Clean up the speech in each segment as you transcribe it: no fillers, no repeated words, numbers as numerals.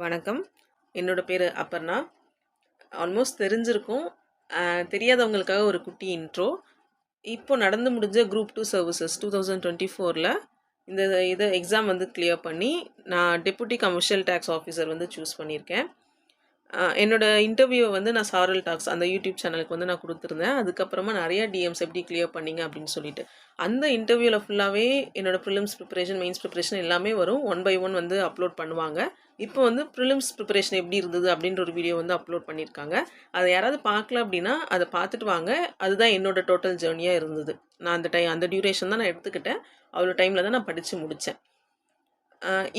வணக்கம். என்னோட பேரு அப்பர்ணா. ஆல்மோஸ்ட் தெரிஞ்சிருக்கும். தெரியாதவங்களுக்காக ஒரு குட்டி இன்ட்ரோ. இப்போ நடந்து முடிஞ்ச குரூப் 2 சர்வீசஸ் 2024ல இந்த எக்ஸாம் வந்து கிளியர் பண்ணி, நான் டெப்யூட்டி கமர்ஷியல் டாக்ஸ் ஆஃபீசர் வந்து சூஸ் பண்ணியிருக்கேன். என்னோட இன்டர்வியூவை வந்து நான் சாரல் டாக்ஸ் அந்த யூடியூப் சேனலுக்கு வந்து நான் கொடுத்துருந்தேன். அதுக்கப்புறமா நிறைய டிஎம்ஸ் எப்படி கிளியர் பண்ணீங்க அப்படின்னு சொல்லிட்டு. அந்த இன்டர்வியூவில் ஃபுல்லாகவே என்னோட ப்ரிலிம்ஸ் ப்ரிப்பரேஷன், மெயின்ஸ் ப்ரிப்பரேஷன் எல்லாமே வரும். ஒன் பை ஒன் வந்து அப்லோட் பண்ணுவாங்க. இப்போ வந்து ப்ரிலிம்ஸ் ப்ரிப்பரேஷன் எப்படி இருந்தது அப்படின்ற ஒரு வீடியோ வந்து அப்லோட் பண்ணியிருக்காங்க. அதை யாராவது பார்க்கல அப்படின்னா அதை பார்த்துட்டு வாங்க. அதுதான் என்னோட டோட்டல் ஜேர்னியாக இருந்தது. நான் அந்த டியூரேஷன் தான் நான் எடுத்துக்கிட்டேன். அவ்வளோ டைமில் தான் நான் படித்து முடித்தேன்.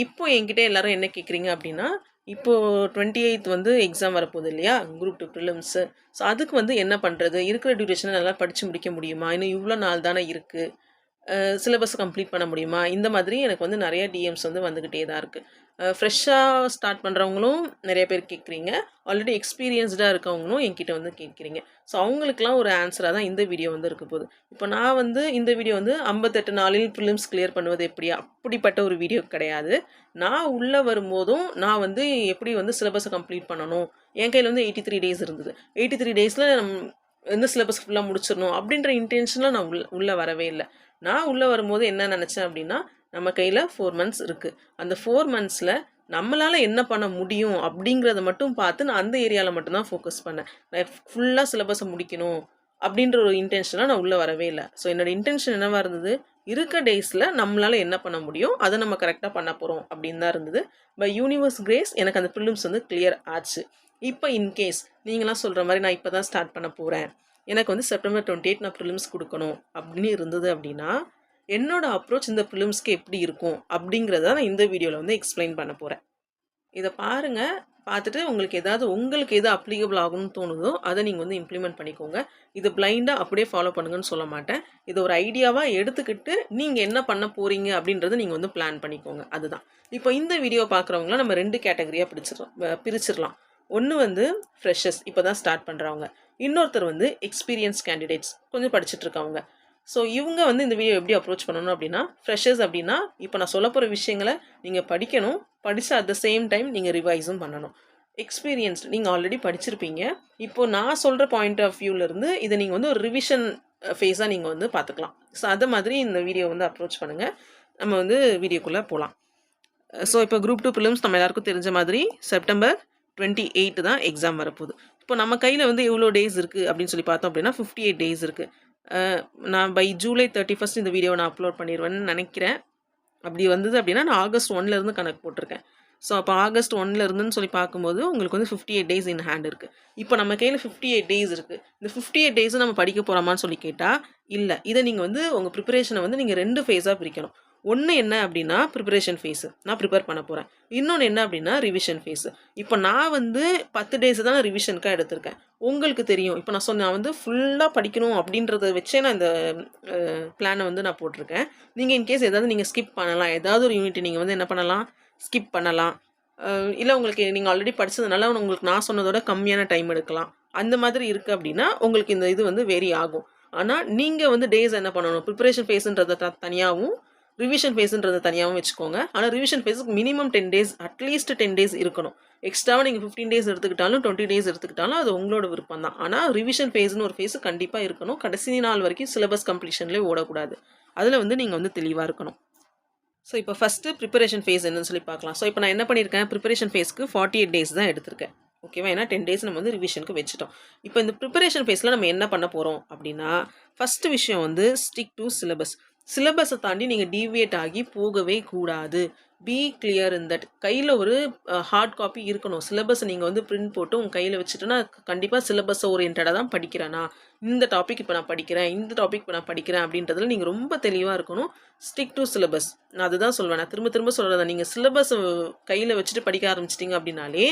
இப்போ என்கிட்ட எல்லாரும் என்ன கேட்குறீங்க அப்படின்னா, இப்போது 28th வந்து எக்ஸாம் வரப்போகுது இல்லையா, குரூப் 2 ப்ரிலிம்ஸு. ஸோ அதுக்கு வந்து என்ன பண்ணுறது, இருக்கிற டியூரேஷனை நல்லா படித்து முடிக்க முடியுமா, இன்னும் இவ்வளோ நாள் தானே இருக்குது, சிலபஸ் கம்ப்ளீட் பண்ண முடியுமா, இந்த மாதிரி எனக்கு வந்து நிறைய டிஎம்ஸ் வந்து வந்துக்கிட்டே தான் இருக்குது. ஃப்ரெஷ்ஷாக ஸ்டார்ட் பண்ணுறவங்களும் நிறைய பேர் கேட்குறீங்க, ஆல்ரெடி எக்ஸ்பீரியன்ஸ்டாக இருக்கவங்களும் என்கிட்ட வந்து கேட்குறீங்க. ஸோ அவங்களுக்குலாம் ஒரு ஆன்சராக தான் இந்த வீடியோ வந்து இருக்க போகுது. இப்போ நான் வந்து இந்த வீடியோ வந்து 58 நாளில் ப்ரிலிம்ஸ் கிளியர் பண்ணுவது எப்படி, அப்படிப்பட்ட ஒரு வீடியோ கிடையாது. நான் உள்ளே வரும்போதும் நான் வந்து எப்படி வந்து சிலபஸை கம்ப்ளீட் பண்ணணும், என் கையில் வந்து 83 டேஸ் இருந்தது. 83 டேஸில் எந்த சிலபஸ் ஃபுல்லாக முடிச்சிடணும் அப்படின்ற இன்டென்ஷனில் நான் உள்ளே வரவே இல்லை. நான் உள்ளே வரும்போது என்ன நினச்சேன் அப்படின்னா, நம்ம கையில் 4 மந்த்ஸ் இருக்குது. அந்த 4 மந்த்ஸில் நம்மளால் என்ன பண்ண முடியும் அப்படிங்கிறத மட்டும் பார்த்து நான் அந்த ஏரியாவில் மட்டும்தான் ஃபோக்கஸ் பண்ணேன். நான் ஃபுல்லாக சிலபஸை முடிக்கணும் அப்படின்ற ஒரு இன்டென்ஷனாக நான் உள்ளே வரவே இல்லை. ஸோ என்னோடய இன்டென்ஷன் என்னவாக இருந்தது, இருக்க டேஸில் நம்மளால் என்ன பண்ண முடியும் அதை நம்ம கரெக்டாக பண்ண போகிறோம் அப்படின்னு தான் இருந்தது. பை யூனிவர்ஸ் கிரேஸ் எனக்கு அந்த ப்ரிலிம்ஸ் வந்து கிளியர் ஆச்சு. இப்போ இன்கேஸ் நீங்களாம் சொல்கிற மாதிரி நான் இப்போ தான் ஸ்டார்ட் பண்ண போகிறேன், எனக்கு வந்து செப்டம்பர் 28 நான் ப்ரிலிம்ஸ் கொடுக்கணும் அப்படின்னு இருந்தது அப்படின்னா, என்னோட அப்ரோச் இந்த ப்ரிலிம்ஸ்க்கு எப்படி இருக்கும் அப்படிங்கிறத நான் இந்த வீடியோவில் வந்து எக்ஸ்பிளைன் பண்ண போகிறேன். இதை பாருங்கள். பார்த்துட்டு உங்களுக்கு எது அப்ளிகபிள் ஆகும்னு தோணுதோ அதை நீங்கள் வந்து இம்ப்ளிமெண்ட் பண்ணிக்கோங்க. இது பிளைண்டாக அப்படியே ஃபாலோ பண்ணுங்கன்னு சொல்ல மாட்டேன். இதை ஒரு ஐடியாவாக எடுத்துக்கிட்டு நீங்கள் என்ன பண்ண போகிறீங்க அப்படின்றத நீங்கள் வந்து பிளான் பண்ணிக்கோங்க. அதுதான். இப்போ இந்த வீடியோ பார்க்குறவங்களாம் நம்ம 2 கேட்டகரியாக பிரிச்சிடலாம். ஒன்று வந்து ஃப்ரெஷர்ஸ், இப்போ தான் ஸ்டார்ட் பண்ணுறவங்க. இன்னொருத்தர் வந்து எக்ஸ்பீரியன்ஸ் கேண்டிடேட்ஸ், கொஞ்சம் படிச்சுட்ருக்கவங்க. ஸோ இவங்க வந்து இந்த வீடியோ எப்படி அப்ரோச் பண்ணணும் அப்படின்னா, ஃப்ரெஷர்ஸ் அப்படின்னா இப்போ நான் சொல்ல போகிற விஷயங்களை நீங்கள் படிக்கணும், படித்து அட் த சேம் டைம் நீங்கள் ரிவைஸும் பண்ணணும். எக்ஸ்பீரியன்ஸ்டு நீங்கள் ஆல்ரெடி படிச்சிருப்பீங்க. இப்போது நான் சொல்கிற பாயிண்ட் ஆஃப் வியூவிலேருந்து இதை நீங்கள் வந்து ஒரு ரிவிஷன் ஃபேஸாக நீங்கள் வந்து பார்த்துக்கலாம். ஸோ அதை மாதிரி இந்த வீடியோ வந்து அப்ரோச் பண்ணுங்கள். நம்ம வந்து வீடியோக்குள்ளே போகலாம். ஸோ இப்போ குரூப் 2 ப்ரிலிம்ஸ் நம்ம எல்லாருக்கும் தெரிஞ்ச மாதிரி செப்டம்பர் 28 தான் எக்ஸாம் வரப்போகுது. இப்போ நம்ம கையில் வந்து எவ்வளோ டேஸ் இருக்குது அப்படின்னு சொல்லி பார்த்தோம் அப்படின்னா 58 டேஸ் இருக்குது. நான் பை ஜூலை 31 இந்த வீடியோவை நான் அப்லோட் பண்ணிடுவேன்னு நினைக்கிறேன். அப்படி வந்தது அப்படின்னா நான் ஆகஸ்ட் 1லேருந்து கணக்கு போட்டிருக்கேன். ஸோ அப்போ ஆகஸ்ட் 1லேருந்துன்னு சொல்லி பார்க்கும்போது உங்களுக்கு வந்து 58 டேஸ் இன் ஹேண்ட் இருக்குது. இப்போ நம்ம கையில் 58 டேஸ் இருக்குது. இந்த 58 டேஸும் நம்ம படிக்க போகிறோமான்னு சொல்லி கேட்டால் இல்லை. இதை நீங்கள் வந்து உங்கள் ப்ரிப்பரேஷனை வந்து நீங்கள் 2 ஃபேஸாக பிரிக்கணும். ஒன்று என்ன அப்படின்னா ப்ரிப்பரேஷன் ஃபேஸு, நான் ப்ரிப்பேர் பண்ண போகிறேன். இன்னொன்று என்ன அப்படின்னா ரிவிஷன் ஃபேஸு. இப்போ நான் வந்து 10 டேஸு தான் ரிவிஷனுக்காக எடுத்திருக்கேன். உங்களுக்கு தெரியும், இப்போ நான் வந்து ஃபுல்லாக படிக்கணும் அப்படின்றத வச்சே நான் இந்த பிளானை வந்து நான் போட்டிருக்கேன். நீங்கள் இன்கேஸ் ஏதாவது நீங்கள் ஸ்கிப் பண்ணலாம், ஏதாவது ஒரு யூனிட் நீங்கள் வந்து என்ன பண்ணலாம், ஸ்கிப் பண்ணலாம். இல்லை உங்களுக்கு நீங்கள் ஆல்ரெடி படித்ததுனால உங்களுக்கு நான் சொன்னதோட கம்மியான டைம் எடுக்கலாம். அந்த மாதிரி இருக்குது அப்படின்னா உங்களுக்கு இந்த இது வந்து வேரி ஆகும். ஆனால் நீங்கள் வந்து டேஸ் என்ன பண்ணணும், ப்ரிப்பரேஷன் ஃபேஸுன்றதை தனியாகவும் ரிவிஷன் ஃபேஸுன்றதை தனியாகவும் வச்சுக்கோங்க. ஆனால் ரிவிஷன் ஃபேஸுக்கு மினிமம் 10 டேஸ், அட்லீஸ்ட் 10 டேஸ் இருக்கணும். எக்ஸ்ட்ராவாக நீங்கள் 15 டேஸ் எடுத்துக்கிட்டாலும் 20 டேஸ் எடுத்துக்கிட்டாலும் அது உங்களோட விருப்பம் தான். ஆனால் ரிவிஷன் ஃபேஸ்னு ஒரு ஃபேஸு கண்டிப்பாக இருக்கணும். கடைசி நாள் வரைக்கும் சிலபஸ் கம்ப்ளீஷன்லேயே ஓடக்கூடாது. அதில் வந்து நீங்கள் வந்து தெளிவாக இருக்கணும். ஸோ இப்போ ஃபஸ்ட்டு ப்ரிப்பரேஷன் ஃபேஸ் என்னன்னு சொல்லி பார்க்கலாம். ஸோ இப்போ நான் என்ன பண்ணியிருக்கேன், ப்ரிப்பரேஷன் ஃபேஸ்க்கு 48 டேஸ் தான் எடுத்திருக்கேன். ஓகேவா, ஏன்னா 10 டேஸ் நம்ம வந்து ரிவிஷனுக்கு வச்சுட்டோம். இப்போ இந்த ப்ரிப்பரேஷன் ஃபேஸில் நம்ம என்ன பண்ண போகிறோம் அப்படின்னா, ஃபஸ்ட்டு விஷயம் வந்து ஸ்டிக் டு சிலபஸ். சிலபஸை தாண்டி நீங்கள் டீவியேட் ஆகி போகவே கூடாது. B clear in that. கையில் ஒரு ஹார்ட் காப்பி இருக்கணும். சிலபஸை நீங்கள் வந்து பிரிண்ட் போட்டு உங்கள் கையில் வச்சுட்டுனா கண்டிப்பாக சிலபஸ் ஓரியன்டாக தான் படிக்கிறேன்னா, இந்த டாபிக் இப்போ நான் படிக்கிறேன், இந்த டாபிக் இப்போ நான் படிக்கிறேன் அப்படின்றதுல நீங்கள் ரொம்ப தெளிவாக இருக்கணும். Stick to syllabus. நான் அதுதான் சொல்வேன். நான் திரும்ப திரும்ப சொல்கிறதா, நீங்கள் சிலபஸ் கையில் வச்சுட்டு படிக்க ஆரம்பிச்சிட்டிங்க அப்படின்னாலே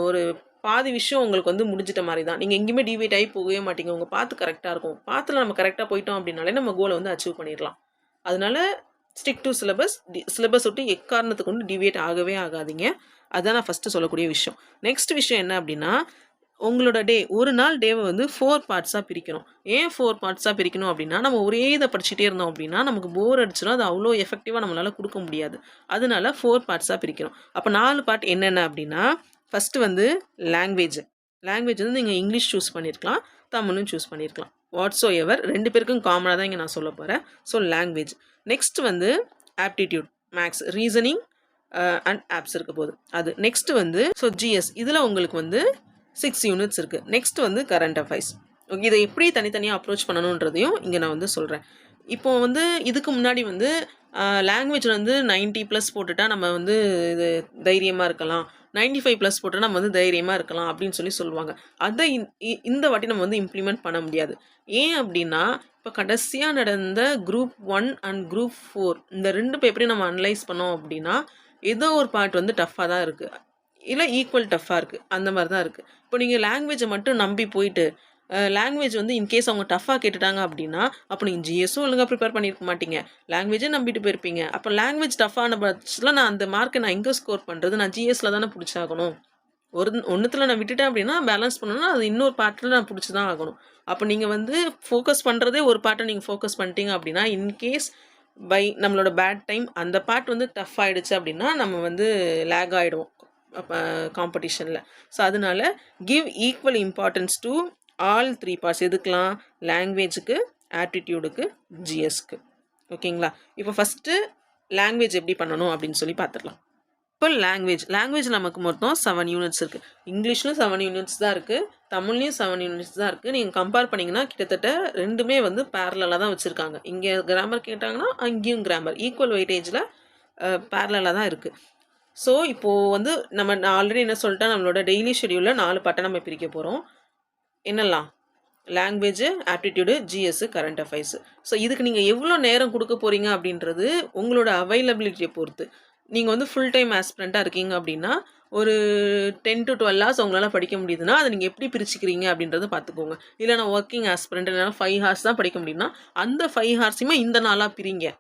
ஒரு பாதி விஷயம் உங்களுக்கு வந்து முடிஞ்சிட்ட மாதிரி தான். நீங்கள் எங்கேயுமே டிவியேட் ஆகி போகவே மாட்டீங்க. உங்கள் பாத்து கரெக்டாக இருக்கும். பாத்தில் நம்ம கரெக்டாக போயிட்டோம் அப்படின்னாலே நம்ம கோலை வந்து அச்சீவ் பண்ணிடலாம். அதனால ஸ்டிக் டு சிலபஸ். சிலபஸ் விட்டு எக்காரணத்துக்கு கொண்டு டிவியேட் ஆகவே ஆகாதீங்க. அதுதான் நான் ஃபஸ்ட்டு சொல்லக்கூடிய விஷயம். நெக்ஸ்ட் விஷயம் என்ன அப்படின்னா, உங்களோட ஒரு நாள் டேவை வந்து 4 பார்ட்ஸாக பிரிக்கணும். ஏன் 4 பார்ட்ஸாக பிரிக்கணும் அப்படின்னா, நம்ம ஒரே இதை படிச்சுட்டே இருந்தோம் அப்படின்னா, நமக்கு போர் அடிச்சிடும். அது அவ்வளோ எஃபெக்டிவாக நம்மளால குடுக்க முடியாது. அதனால 4 பார்ட்ஸாக பிரிக்கிறோம். அப்போ 4 பார்ட் என்னென்ன அப்படின்னா, ஃபர்ஸ்ட் வந்து லாங்குவேஜ். லாங்குவேஜ் வந்து நீங்கள் இங்கிலீஷ் சூஸ் பண்ணியிருக்கலாம், தமிழும் சூஸ் பண்ணியிருக்கலாம். வாட்ஸோ எவர் 2 பேருக்கும் காமனாக தான் இங்கே நான் சொல்ல போகிறேன். So language. நெக்ஸ்ட் வந்து aptitude, maths, reasoning and apps இருக்க போகுது அது. நெக்ஸ்ட் வந்து ஜிஎஸ். இதில் உங்களுக்கு வந்து 6 யூனிட்ஸ் இருக்குது. நெக்ஸ்ட் வந்து கரண்ட் அஃபைர்ஸ். ஓகே, இதை எப்படி தனித்தனியாக அப்ரோச் பண்ணணுன்றதையும் இங்கே நான் வந்து சொல்கிறேன். இப்போ வந்து இதுக்கு முன்னாடி வந்து லாங்குவேஜ் வந்து 90+ போட்டுட்டா நம்ம வந்து இது தைரியமாக இருக்கலாம், 95+ போட்டால் நம்ம வந்து தைரியமாக இருக்கலாம் அப்படின்னு சொல்லுவாங்க. அதை இந்த வாட்டி நம்ம வந்து இம்ப்ளிமெண்ட் பண்ண முடியாது. ஏன் அப்படின்னா, இப்போ கடைசியாக நடந்த குரூப் 1 அண்ட் குரூப் 4 இந்த 2 பேப்பரையும் நம்ம அனலைஸ் பண்ணோம் அப்படின்னா, ஏதோ ஒரு பார்ட் வந்து டஃப்பாக தான் இருக்குது, இல்லை ஈக்குவல் டஃப்பாக இருக்குது, அந்த மாதிரி தான் இருக்குது. இப்போ நீங்கள் லாங்குவேஜை மட்டும் நம்பி போயிட்டு லாங்குவேஜ் வந்து இன்கேஸ் அவங்க டஃப்பாக கேட்டுட்டாங்க அப்படின்னா, அப்போ நீங்கள் ஜிஎஸும் ஒழுங்காக ப்ரிப்பேர் பண்ணியிருக்க மாட்டீங்க, லாங்குவேஜே நம்பிட்டு போயிருப்பீங்க. அப்போ லாங்குவேஜ் டஃப்பான பட்சத்தில் நான் அந்த மார்க்கை நான் எங்கே ஸ்கோர் பண்ணுறது? நான் ஜிஎஸில் தானே பிடிச்சாகணும். ஒன்றுத்தில் நான் விட்டுட்டேன் அப்படின்னா பேலன்ஸ் பண்ணணும்னா அது இன்னொரு பார்ட்டில் நான் பிடிச்சி தான் ஆகணும். அப்போ நீங்கள் வந்து ஃபோக்கஸ் பண்ணுறதே ஒரு பார்ட்டை நீங்கள் ஃபோக்கஸ் பண்ணிட்டீங்க அப்படின்னா, இன்கேஸ் பை நம்மளோட பேட் டைம் அந்த பார்ட் வந்து டஃப் ஆகிடுச்சு அப்படின்னா நம்ம வந்து லேக் ஆகிடுவோம் காம்படிஷனில். ஸோ அதனால give equal importance to all 3 parts. எதுக்கெலாம்? லாங்குவேஜுக்கு, ஆப்டிடியூடுக்கு, ஜிஎஸ்க்கு. ஓகேங்களா? இப்போ ஃபஸ்ட்டு லாங்குவேஜ் எப்படி பண்ணணும் அப்படின்னு சொல்லி பார்த்துடலாம். இப்போ லாங்குவேஜ் நமக்கு மொத்தம் 7 யூனிட்ஸ் இருக்குது. இங்கிலீஷ்லையும் 7 யூனிட்ஸ் தான் இருக்குது, தமிழ்லையும் 7 யூனிட்ஸ் தான் இருக்குது. நீங்கள் கம்பேர் பண்ணிங்கன்னா கிட்டத்தட்ட ரெண்டுமே வந்து பேரலாக தான் வச்சுருக்காங்க. இங்கே கிராமர் கேட்டாங்கன்னா அங்கேயும் கிராமர் ஈக்குவல் வெயிட்டேஜில் பேரலாக தான் இருக்குது. ஸோ இப்போது வந்து நான் ஆல்ரெடி என்ன சொல்லிட்டேன், நம்மளோட டெய்லி ஷெடியூலில் 4 பார்ட்டை நம்ம பிரிக்க போகிறோம். என்னெல்லாம்? Language, aptitude, GS, current affairs. So இதுக்கு நீங்கள் எவ்வளோ நேரம் கொடுக்க போகிறீங்க அப்படின்றது உங்களோட அவைலபிலிட்டியை பொறுத்து. நீங்கள் வந்து ஃபுல் டைம் ஆஸ்பிரண்ட்டாக இருக்கீங்க அப்படின்னா ஒரு 10 to 12 ஹவர்ஸ் உங்களால் படிக்க முடியுதுன்னா அதை நீங்கள் எப்படி பிரிச்சுக்கிறீங்க அப்படின்றத பார்த்துக்கோங்க. இல்லை நான் ஒர்க்கிங் ஆஸ்பிரண்ட் என்னால் 5 ஹவர்ஸ் தான் படிக்க முடியும்னா அந்த 5 ஹவர்ஸையுமே இந்த நாளாக பிரிங்க.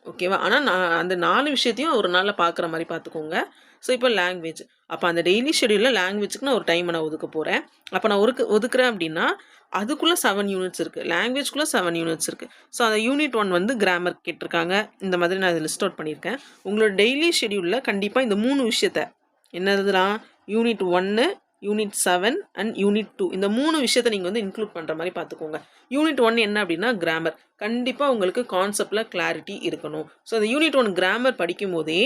ஓகேவா? ஆனால் நான் அந்த 4 விஷயத்தையும் ஒரு நாளில் பார்க்குற மாதிரி பார்த்துக்கோங்க. ஸோ இப்போ லாங்குவேஜ். அப்போ அந்த டெய்லி ஷெடியூலில் லாங்குவேஜுக்கு நான் ஒரு டைமை நான் ஒதுக்க போகிறேன். அப்போ நான் ஒதுக்குறேன் அப்படின்னா அதுக்குள்ளே 7 யூனிட்ஸ் இருக்குது, லாங்குவேஜ்குள்ளே 7 யூனிட்ஸ் இருக்குது. ஸோ அந்த யூனிட் 1 வந்து கிராமர் கேட்டிருக்காங்க. இந்த மாதிரி நான் இதை லிஸ்ட் அவுட் பண்ணியிருக்கேன். உங்களோட டெய்லி ஷெடியூலில் கண்டிப்பாக இந்த 3 விஷயத்த என்னதுலாம், யூனிட் 1, யூனிட் 7 அண்ட் யூனிட் 2 இந்த 3 விஷயத்தை நீங்கள் வந்து இன்க்ளூட் பண்ணுற மாதிரி பார்த்துக்கோங்க. யூனிட் 1 என்ன அப்படின்னா கிராமர். கண்டிப்பாக உங்களுக்கு கான்செப்டில் கிளாரிட்டி இருக்கணும். ஸோ அந்த யூனிட் 1 கிராமர் படிக்கும் போதே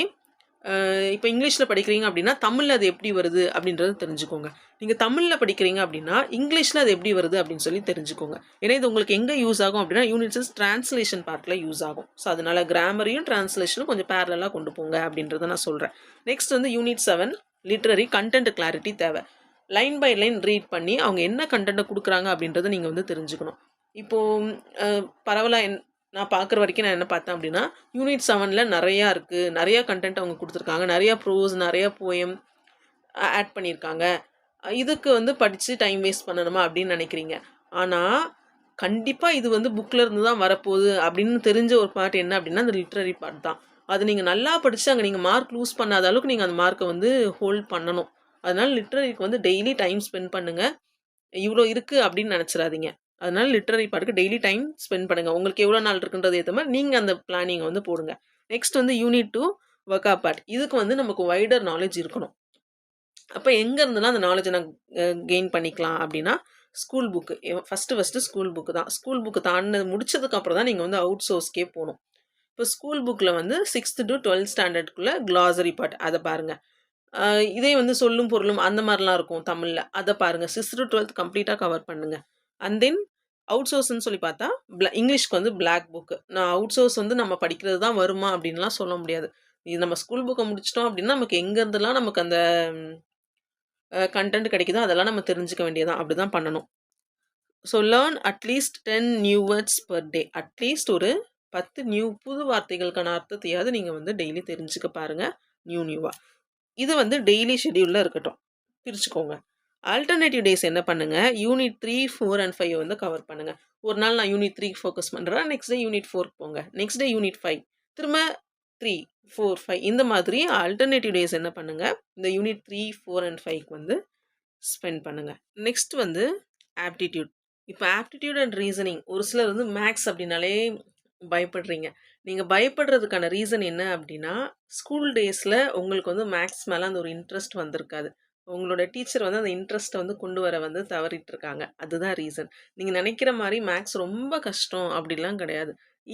இப்போ இங்கிலீஷில் படிக்கிறீங்க அப்படின்னா தமிழில் அது எப்படி வருது அப்படின்றது தெரிஞ்சுக்கோங்க. நீங்கள் தமிழில் படிக்கிறீங்க அப்படின்னா இங்கிலீஷில் அது எப்படி வருது அப்படின்னு சொல்லி தெரிஞ்சுக்கோங்க. ஏன்னா இது உங்களுக்கு எங்கே யூஸ் ஆகும் அப்படின்னா யூனிட்ஸ் ட்ரான்ஸ்லேஷன் பார்ட்டில் யூஸ் ஆகும். ஸோ அதனால் கிராமரையும் ட்ரான்ஸ்லேஷனும் கொஞ்சம் பேரலாக கொண்டு போங்க அப்படின்றத நான் சொல்கிறேன். நெக்ஸ்ட் வந்து யூனிட் 7 லிட்ரரி கண்டென்ட் கிளாரிட்டி தேவை. லைன் பை லைன் ரீட் பண்ணி அவங்க என்ன கண்டென்ட்டை கொடுக்குறாங்க அப்படின்றத நீங்கள் வந்து தெரிஞ்சுக்கணும். இப்போது பரவலாக நான் பார்க்குற வரைக்கும் நான் என்ன பார்த்தேன் அப்படின்னா யூனிட் 7ல் நிறையா இருக்குது, நிறையா கண்டென்ட் அவங்க கொடுத்துருக்காங்க, நிறையா ப்ரோஸ், நிறையா போயம் ஆட் பண்ணியிருக்காங்க. இதுக்கு வந்து படித்து டைம் வேஸ்ட் பண்ணணுமா அப்படின்னு நினைக்கிறீங்க. ஆனால் கண்டிப்பாக இது வந்து புக்கில் இருந்து தான் வரப்போகுது அப்படின்னு தெரிஞ்ச ஒரு பார்ட் என்ன அப்படின்னா அந்த லிட்ரரி பார்ட் தான். அது நீங்கள் நல்லா படித்து அங்கே நீங்கள் மார்க் லூஸ் பண்ணாத அளவுக்கு நீங்கள் அந்த மார்க்கை வந்து ஹோல்ட் பண்ணணும். அதனால் லிட்ரரிக்கு வந்து டெய்லி டைம் ஸ்பெண்ட் பண்ணுங்கள். இவ்வளோ இருக்குது அப்படின்னு நினச்சிடாதீங்க. அதனால் லிட்ரரி பார்ட்டுக்கு டெய்லி டைம் ஸ்பெண்ட் பண்ணுங்கள். உங்களுக்கு எவ்வளோ நாள் இருக்குன்றது ஏற்ற மாதிரி நீங்கள் அந்த பிளானிங்கை வந்து போடுங்க. நெக்ஸ்ட் வந்து யூனிட் 2 ஒர்க் அப் பார்ட். இதுக்கு வந்து நமக்கு வைடர் நாலேஜ் இருக்கணும். அப்போ எங்கேருந்துலாம் அந்த நாலேஜை நான் கெயின் பண்ணிக்கலாம் அப்படின்னா school book. First school book தான். ஸ்கூல் புக்கு தாண்டினது முடிச்சதுக்கப்புறம் தான் நீங்கள் வந்து அவுட் சோர்ஸ்க்கே போகணும். இப்போ ஸ்கூல் புக்கில் வந்து 6th to 12th ஸ்டாண்டர்டுக்குள்ளே glossary part அதை பாருங்கள். இதே வந்து சொல்லும் பொருளும் அந்த மாதிரிலாம் இருக்கும் தமிழில், அதை பாருங்கள். 6th to 12th கம்ப்ளீட்டாக கவர் பண்ணுங்கள். அண்ட் தென் அவுட் சோர்ஸ்ன்னு சொல்லி பார்த்தா இங்கிலீஷ்க்கு வந்து பிளாக் புக்கு. நான் அவுட் சோர்ஸ் வந்து நம்ம படிக்கிறது தான் வருமா அப்படின்லாம் சொல்ல முடியாது. இது நம்ம ஸ்கூல் புக்கை முடிச்சிட்டோம் அப்படின்னா நமக்கு எங்கேருந்துலாம் நமக்கு அந்த கண்டென்ட் கிடைக்குதோ அதெல்லாம் நம்ம தெரிஞ்சுக்க வேண்டியதான். அப்படி தான் பண்ணணும். So learn at least 10 new words per day. At least ஒரு 10 புது வார்த்தைகளுக்கான அர்த்தத்தையாவது நீங்கள் வந்து டெய்லி தெரிஞ்சுக்க பாருங்கள் நியூவாக. இது வந்து டெய்லி ஷெடியூலில் இருக்கட்டும், பிரிச்சுக்கோங்க. ஆல்டர்னேட்டிவ் டேஸ் என்ன பண்ணுங்கள், யூனிட் 3, 4 அண்ட் 5 வந்து கவர் பண்ணுங்கள். ஒரு நாள் நான் யூனிட் 3 ஃபோக்கஸ் பண்ணுறேன், நெக்ஸ்ட் டே யூனிட் 4 போங்க, நெக்ஸ்ட் டே யூனிட் 5, திரும்ப 3, 4, 5 இந்த மாதிரி ஆல்டர்னேட்டிவ் டேஸ் என்ன பண்ணுங்கள், இந்த யூனிட் 3, 4 அண்ட் 5க்கு வந்து ஸ்பெண்ட் பண்ணுங்கள். நெக்ஸ்ட் வந்து ஆப்டிடியூட். இப்போ ஆப்டிடியூட் அண்ட் ரீசனிங் ஒரு சிலர் வந்து மேக்ஸ் அப்படின்னாலே பயப்படுறீங்க. நீங்கள் பயப்படுறதுக்கான ரீசன் என்ன அப்படின்னா, ஸ்கூல் டேஸில் உங்களுக்கு வந்து மேக்ஸ் மேலே அந்த ஒரு இன்ட்ரெஸ்ட் வந்திருக்காது. உங்களோட டீச்சர் வந்து அந்த இன்ட்ரெஸ்ட்டை வந்து கொண்டு வர வந்து தவறிட்டுருக்காங்க. அதுதான் ரீசன். நீங்கள் நினைக்கிற மாதிரி மேக்ஸ் ரொம்ப கஷ்டம் அப்படிலாம் கிடையாது.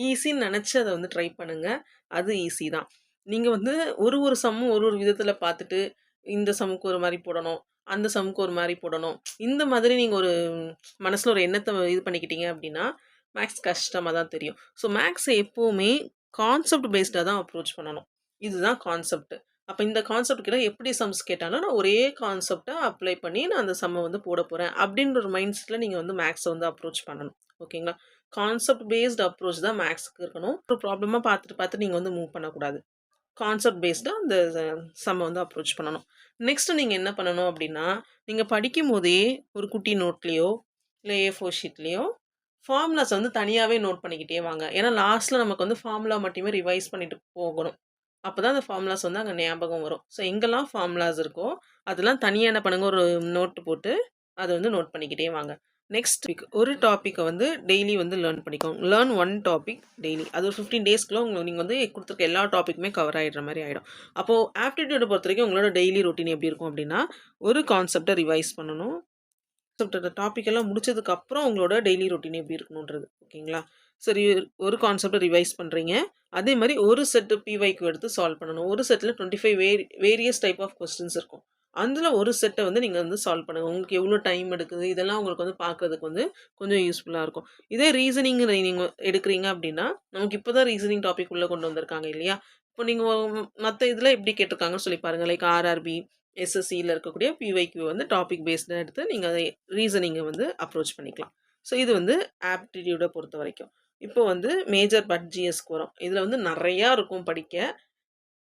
ஈஸின்னு நினச்சி அதை வந்து ட்ரை பண்ணுங்கள். அது ஈஸி தான். நீங்கள் வந்து ஒரு ஒரு சம்மும் ஒரு ஒரு விதத்தில் பார்த்துட்டு, இந்த சம்முக்கு ஒரு மாதிரி போடணும், அந்த சம்முக்கு ஒரு மாதிரி போடணும். இந்த மாதிரி நீங்கள் ஒரு மனசில் ஒரு எண்ணத்தை இது பண்ணிக்கிட்டீங்க அப்படின்னா, மேக்ஸ் கஷ்டமாக தான் தெரியும். ஸோ மேக்ஸை எப்போவுமே கான்செப்ட் பேஸ்டாக தான் அப்ரோச் பண்ணணும். இதுதான் கான்செப்ட். அப்போ இந்த கான்செப்ட் கீழே எப்படி சம்ஸ் கேட்டாலும் நான் ஒரே கான்செப்டை அப்ளை பண்ணி நான் அந்த சம்மை வந்து போட போகிறேன் அப்படின்ற ஒரு மைண்ட் செட்டில் நீங்கள் வந்து மேக்ஸை வந்து அப்ரோச் பண்ணணும். ஓகேங்களா? கான்செப்ட் பேஸ்டு அப்ரோச் தான் மேக்ஸுக்கு இருக்கணும். ஒரு ப்ராப்ளமாக பார்த்துட்டு பார்த்து நீங்கள் வந்து மூவ் பண்ணக்கூடாது. கான்செப்ட் பேஸ்டாக அந்த சம்மை வந்து அப்ரோச் பண்ணணும். நெக்ஸ்ட்டு நீங்கள் என்ன பண்ணணும் அப்படின்னா, நீங்கள் படிக்கும் போதே ஒரு குட்டி நோட்லேயோ இல்லை A4 ஷீட்லேயோ ஃபார்முலாஸ் வந்து தனியாகவே நோட் பண்ணிக்கிட்டே வாங்க. ஏன்னா லாஸ்ட்டில் நமக்கு வந்து ஃபார்முலா மட்டுமே ரிவைஸ் பண்ணிட்டு போகணும். அப்போ தான் அந்த ஃபார்முலாஸ் வந்து அங்கே ஞாபகம் வரும். ஸோ எங்கெல்லாம் ஃபார்முலாஸ் இருக்கோ அதெல்லாம் தனியாக என்ன பண்ணுங்க, ஒரு நோட்டு போட்டு அதை வந்து நோட் பண்ணிக்கிட்டே வாங்க. நெக்ஸ்ட் வீக் ஒரு டாப்பிக்கை வந்து டெய்லி வந்து லேர்ன் பண்ணிக்கோங்க. Learn one topic daily. அது ஒரு 15 டேஸ்க்குள்ள நீங்கள் வந்து கொடுத்துருக்க எல்லா டாப்பிக்குமே கவர் ஆகிடுற மாதிரி ஆகிடும். அப்போது ஆப்டிடியூடை பொறுத்த வரைக்கும் உங்களோட டெய்லி ரொட்டீன் எப்படி இருக்கும் அப்படின்னா, ஒரு கான்செப்டை ரிவைஸ் பண்ணணும். கான்செப்ட் டாபிக் எல்லாம் முடிச்சதுக்கப்புறம் உங்களோட டெய்லி ரொட்டீன் எப்படி இருக்கணுன்றது. ஓகேங்களா? சரி, ஒரு கான்செப்டை ரிவைஸ் பண்ணுறீங்க. அதே மாதிரி ஒரு செட்டு பிவைக்கு எடுத்து சால்வ் பண்ணணும். ஒரு செட்டில் 25 வேரியஸ் டைப் ஆஃப் கொஸ்டின்ஸ் இருக்கும். அதில் ஒரு செட்டை வந்து நீங்கள் வந்து சால்வ் பண்ணுங்கள். உங்களுக்கு எவ்வளோ டைம் எடுக்குது இதெல்லாம் உங்களுக்கு வந்து பார்க்குறதுக்கு வந்து கொஞ்சம் யூஸ்ஃபுல்லாக இருக்கும். இதே ரீசனிங் நீங்கள் எடுக்கிறீங்க அப்படின்னா, நமக்கு இப்போ தான் ரீசனிங் டாபிக் உள்ளே கொண்டு வந்திருக்காங்க இல்லையா? இப்போ நீங்கள் மற்ற இதில் எப்படி கேட்டிருக்காங்கன்னு சொல்லி பாருங்கள். லைக் ஆர்ஆர்பி, எஸ்எஸ்சியில் இருக்கக்கூடிய பிவைக்யூ வந்து டாபிக் பேஸ்டாக எடுத்து நீங்கள் அதை ரீசனிங்கை வந்து அப்ரோச் பண்ணிக்கலாம். ஸோ இது வந்து ஆப்டிடியூடை பொறுத்த வரைக்கும். இப்போ வந்து மேஜர் பட் ஜிஎஸ்க்கு வரும். இதில் வந்து நிறையா இருக்கும் படிக்க.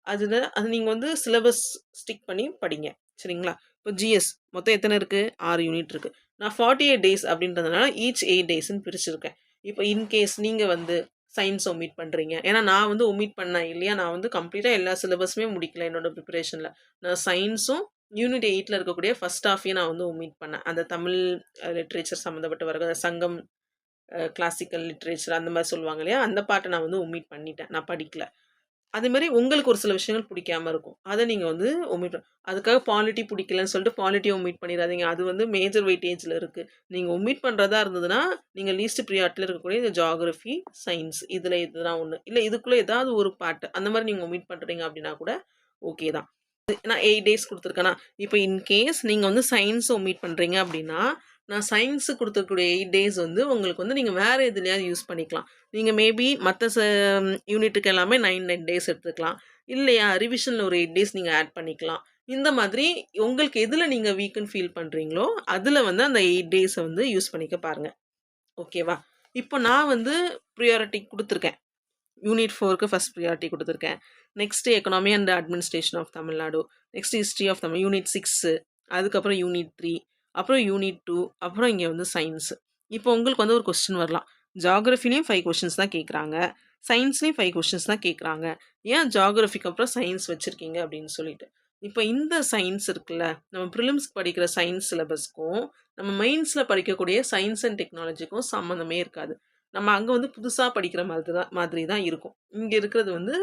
அது நீங்கள் வந்து சிலபஸ் ஸ்டிக் பண்ணி படிங்க. சரிங்களா? இப்போ ஜிஎஸ் மொத்தம் எத்தனை இருக்குது? 6 யூனிட் இருக்குது. நான் 48 டேஸ் அப்படின்றதுனால ஈச் 8 டேஸ்ன்னு பிரிச்சுருக்கேன். இப்போ இன்கேஸ் நீங்கள் வந்து சயின்ஸ் ஒமிட் பண்ணுறீங்க. ஏன்னா நான் வந்து ஒமிட் பண்ணேன் இல்லையா? நான் வந்து கம்ப்ளீட்டாக எல்லா சிலபஸுமே முடிக்கல என்னோட ப்ரிப்பரேஷனில். நான் சயின்ஸும் யூனிட் 8ல் இருக்கக்கூடிய ஃபஸ்ட் ஹாஃபையும் நான் வந்து ஒமிட் பண்ணேன். அந்த தமிழ் லிட்ரேச்சர் சம்மந்தப்பட்ட வர சங்கம், கிளாசிக்கல் லிட்ரேச்சர் அந்த மாதிரி சொல்லுவாங்க இல்லையா? அந்த பாட்டை நான் வந்து ஒமிட் பண்ணிட்டேன். நான் படிக்கல. அதேமாதிரி உங்களுக்கு ஒரு சில விஷயங்கள் பிடிக்காம இருக்கும். அதை நீங்கள் வந்து ஒமிட் அதுக்காக பாலிட்டி பிடிக்கலன்னு சொல்லிட்டு பாலிட்டியை ஒமிட் பண்ணிடாதீங்க. அது வந்து மேஜர் வெயிட்டேஜில் இருக்குது. நீங்கள் ஒமிட் பண்ணுறதா இருந்ததுன்னா, நீங்கள் லீஸ்ட் ப்ரியாரிட்டியில் இருக்கக்கூடிய இந்த ஜியாகிரஃபி, சயின்ஸ் இதில் இதுதான் ஒன்று. இல்லை இதுக்குள்ளே ஏதாவது ஒரு பாட்டு அந்த மாதிரி நீங்கள் ஒமிட் பண்ணுறீங்க அப்படின்னா கூட ஓகே தான். நான் 8 டேஸ் கொடுத்துருக்கேன்னா, இப்போ இன்கேஸ் நீங்கள் வந்து சயின்ஸ் ஒமிட் பண்ணுறீங்க அப்படின்னா, நான் சயின்ஸு கொடுத்துருக்கூடிய 8 டேஸ் வந்து உங்களுக்கு வந்து நீங்கள் வேறு எதுலையாவது யூஸ் பண்ணிக்கலாம். நீங்கள் மேபி மற்ற யூனிட்டுக்கு எல்லாமே 9 டேஸ் எடுத்துக்கலாம். இல்லையா ரிவிஷனில் ஒரு 8 டேஸ் நீங்கள் ஆட் பண்ணிக்கலாம். இந்த மாதிரி உங்களுக்கு எதில் நீங்கள் வீக்குன்னு ஃபீல் பண்ணுறீங்களோ அதில் வந்து அந்த 8 டேஸை வந்து யூஸ் பண்ணிக்க பாருங்கள். ஓகேவா? இப்போ நான் வந்து ப்ரியாரிட்டி கொடுத்துருக்கேன். யூனிட் 4க்கு ஃபஸ்ட் ப்ரியாரிட்டி கொடுத்துருக்கேன். Next economy and administration of Tamil Nadu, next history of Tamil unit 6, அதுக்கப்புறம் யூனிட் 3, அப்புறம் யூனிட் 2, அப்புறம் இங்கே வந்து சயின்ஸு. இப்போ உங்களுக்கு வந்து ஒரு கொஸ்டின் வரலாம். ஜியாகிரஃபிலையும் 5 கொஷின்ஸ் தான் கேட்குறாங்க, சயின்ஸ்லேயும் 5 கொஷின்ஸ் தான் கேட்குறாங்க. ஏன் ஜியாகிரஃபிக்கு அப்புறம் சயின்ஸ் வச்சுருக்கீங்க அப்படின்னு சொல்லிட்டு. இப்போ இந்த சயின்ஸ் இருக்குல்ல, நம்ம ப்ரிலிம்ஸ்க்கு படிக்கிற சயின்ஸ் சிலபஸ்க்கும் நம்ம மெயின்ஸில் படிக்கக்கூடிய சயின்ஸ் அண்ட் டெக்னாலஜிக்கும் சம்மந்தமே இருக்காது. நம்ம அங்கே வந்து புதுசாக படிக்கிற மாதிரி தான் இருக்கும். இங்கே இருக்கிறது வந்து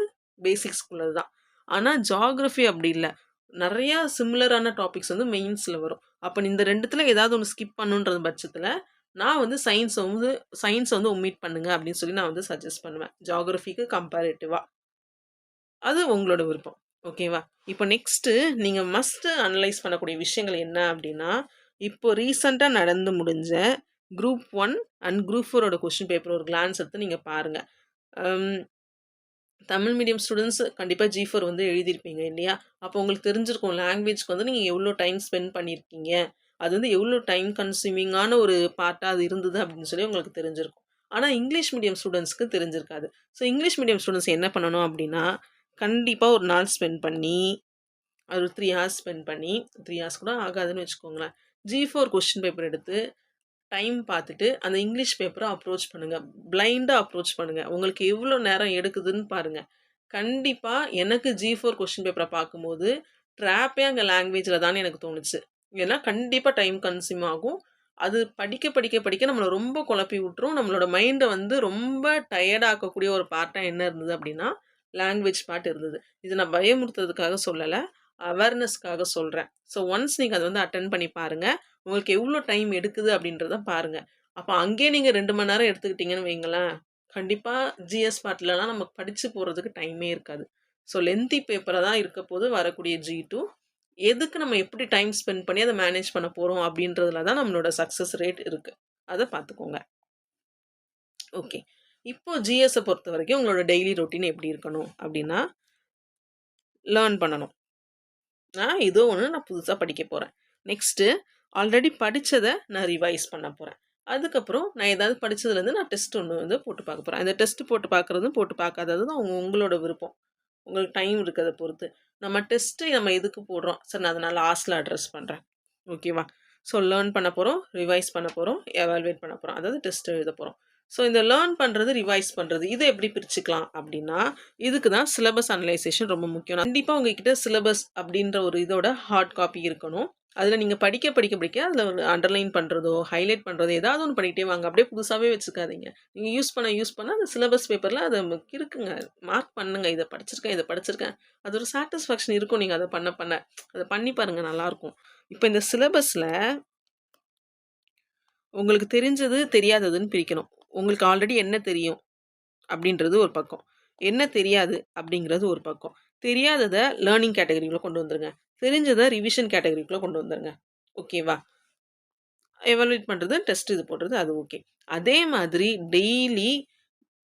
பேசிக்ஸ்குள்ளது தான். ஆனால் ஜியாகிரஃபி அப்படி இல்லை. நிறையா சிமிலரான டாபிக்ஸ் வந்து மெயின்ஸில் வரும். அப்போ இந்த ரெண்டுத்தில் ஏதாவது ஒன்று ஸ்கிப் பண்ணுன்ற பட்சத்தில் நான் வந்து சயின்ஸை வந்து ஒமிட் பண்ணுங்க அப்படின்னு சொல்லி நான் வந்து சஜஸ்ட் பண்ணுவேன். ஜியாகிரஃபிக்கு கம்பேரிட்டிவாக. அது உங்களோட விருப்பம். ஓகேவா? இப்போ நெக்ஸ்ட்டு நீங்கள் மஸ்ட்டு அனலைஸ் பண்ணக்கூடிய விஷயங்கள் என்ன அப்படின்னா, இப்போ ரீசெண்டாக நடந்து முடிஞ்ச குரூப் 1 அண்ட் குரூப் 4ஓட கொஸ்டின் பேப்பர் ஒரு கிளான்ஸ் எடுத்து நீங்கள் பாருங்கள். தமிழ் மீடியம் ஸ்டூடெண்ட்ஸ் கண்டிப்பாக G4 வந்து எழுதியிருப்பீங்க இல்லையா? அப்போ உங்களுக்கு தெரிஞ்சிருக்கும் லாங்குவேஜ்க்கு வந்து நீங்கள் எவ்வளோ டைம் ஸ்பெண்ட் பண்ணியிருக்கீங்க. அது வந்து எவ்வளோ டைம் கன்சியூமிங்கான ஒரு பார்ட்டாக அது இருந்தது அப்படின்னு சொல்லி உங்களுக்கு தெரிஞ்சிருக்கும். ஆனால் இங்கிலீஷ் மீடியம் ஸ்டூடெண்ட்ஸ்க்கு தெரிஞ்சிருக்காது. ஸோ இங்கிலீஷ் மீடியம் ஸ்டூடெண்ட்ஸ் என்ன பண்ணணும் அப்படின்னா, கண்டிப்பாக ஒரு நாள் ஸ்பெண்ட் பண்ணி, ஒரு 3 ஹார்ஸ் ஸ்பெண்ட் பண்ணி, 3 ஹார்ஸ் கூட ஆகாதுன்னு வச்சுக்கோங்களேன். G4 கொஸ்டின் பேப்பர் எடுத்து டைம் பார்த்துட்டு அந்த இங்கிலீஷ் பேப்பரை அப்ரோச் பண்ணுங்கள். பிளைண்டாக அப்ரோச் பண்ணுங்கள். உங்களுக்கு எவ்வளோ நேரம் எடுக்குதுன்னு பாருங்கள். கண்டிப்பாக எனக்கு G4 கொஸ்டின் பேப்பரை பார்க்கும்போது ட்ராப்பே அங்கே லாங்குவேஜில் தானே எனக்கு தோணுச்சு. ஏன்னா கண்டிப்பாக டைம் கன்சியூம் ஆகும். அது படிக்க படிக்க படிக்க நம்மளை ரொம்ப குழப்பி விட்டுரும். நம்மளோட மைண்டை வந்து ரொம்ப டயர்ட் ஆக்கக்கூடிய ஒரு பார்ட்டாக என்ன இருந்தது அப்படின்னா லாங்குவேஜ் பார்ட் இருந்தது. இது நான் பயமுறுத்துறதுக்காக சொல்லலை, அவேர்னஸ்க்காக சொல்கிறேன். ஸோ ஒன்ஸ் நீங்கள் அதை வந்து அட்டென்ட் பண்ணி பாருங்கள், உங்களுக்கு எவ்வளோ டைம் எடுக்குது அப்படின்றத பாருங்கள். அப்போ அங்கேயே நீங்கள் 2 மணி நேரம் எடுத்துக்கிட்டீங்கன்னு வைங்களேன், கண்டிப்பாக ஜிஎஸ் பார்ட்லலாம் நமக்கு படித்து போகிறதுக்கு டைமே இருக்காது. ஸோ லென்த்தி பேப்பராக தான் இருக்க போது வரக்கூடிய G2. எதுக்கு நம்ம எப்படி டைம் ஸ்பெண்ட் பண்ணி அதை மேனேஜ் பண்ண போகிறோம் அப்படின்றதுல தான் நம்மளோட சக்ஸஸ் ரேட் இருக்குது. அதை பார்த்துக்கோங்க. ஓகே, இப்போ ஜிஎஸை பொறுத்த வரைக்கும் உங்களோட டெய்லி ரொட்டீன் எப்படி இருக்கணும் அப்படின்னா, லேர்ன் பண்ணணும். ஏதோ ஒன்று நான் புதுசாக படிக்க போகிறேன். நெக்ஸ்ட்டு ஆல்ரெடி படித்ததை நான் ரிவைஸ் பண்ண போகிறேன். அதுக்கப்புறம் நான் ஏதாவது படித்ததுலேருந்து நான் டெஸ்ட் ஒன்று வந்து போட்டு பார்க்க போகிறேன். அந்த டெஸ்ட் போட்டு பார்க்குறதும் போட்டு பார்க்காததும் உங்களோட விருப்பம், உங்களுக்கு டைம் இருக்கிறத பொறுத்து. நம்ம டெஸ்ட்டு நம்ம எதுக்கு போடுறோம், சரி நான் அதை நான் லாஸ்ட்டில் அட்ரஸ் பண்ணுறேன். ஓகேவா? ஸோ லேர்ன் பண்ண போகிறோம், ரிவைஸ் பண்ண போகிறோம், எவால்வேட் பண்ண போகிறோம், அதாவது டெஸ்ட் எழுத போகிறோம். ஸோ இந்த லேர்ன் பண்ணுறது, ரிவைஸ் பண்ணுறது, இதை எப்படி பிரிச்சுக்கலாம் அப்படின்னா, இதுக்கு தான் சிலபஸ் அனலைசேஷன் ரொம்ப முக்கியம். கண்டிப்பாக உங்ககிட்ட சிலபஸ் அப்படின்ற ஒரு இதோட ஹார்ட் காப்பி இருக்கணும். அதில் நீங்கள் படிக்க படிக்க படிக்க அதில் ஒரு அண்டர்லைன் பண்ணுறதோ ஹைலைட் பண்ணுறதோ ஏதாவது ஒன்று பண்ணிகிட்டே வாங்க. அப்படியே புதுசாகவே வச்சுக்காதீங்க. நீங்கள் யூஸ் பண்ண அந்த சிலபஸ் பேப்பரில் அதை இருக்குங்க, மார்க் பண்ணுங்கள். இதை படிச்சிருக்கேன். அது ஒரு சாட்டிஸ்ஃபேக்ஷன் இருக்கும். நீங்கள் அதை பண்ண அதை பண்ணி பாருங்கள், நல்லாயிருக்கும். இப்போ இந்த சிலபஸில் உங்களுக்கு தெரிஞ்சது தெரியாததுன்னு பிரிக்கணும். உங்களுக்கு ஆல்ரெடி என்ன தெரியும் அப்படின்றது ஒரு பக்கம், என்ன தெரியாது அப்படிங்கிறது ஒரு பக்கம். தெரியாததை லேர்னிங் கேட்டகரிக்குள்ளே கொண்டு வந்துருங்க, தெரிஞ்சதை ரிவிஷன் கேட்டகரிக்குள்ளே கொண்டு வந்துருங்க. ஓகேவா? எவாலுவேட் பண்ணுறது, டெஸ்ட் இது போடுறது, அது ஓகே. அதே மாதிரி டெய்லி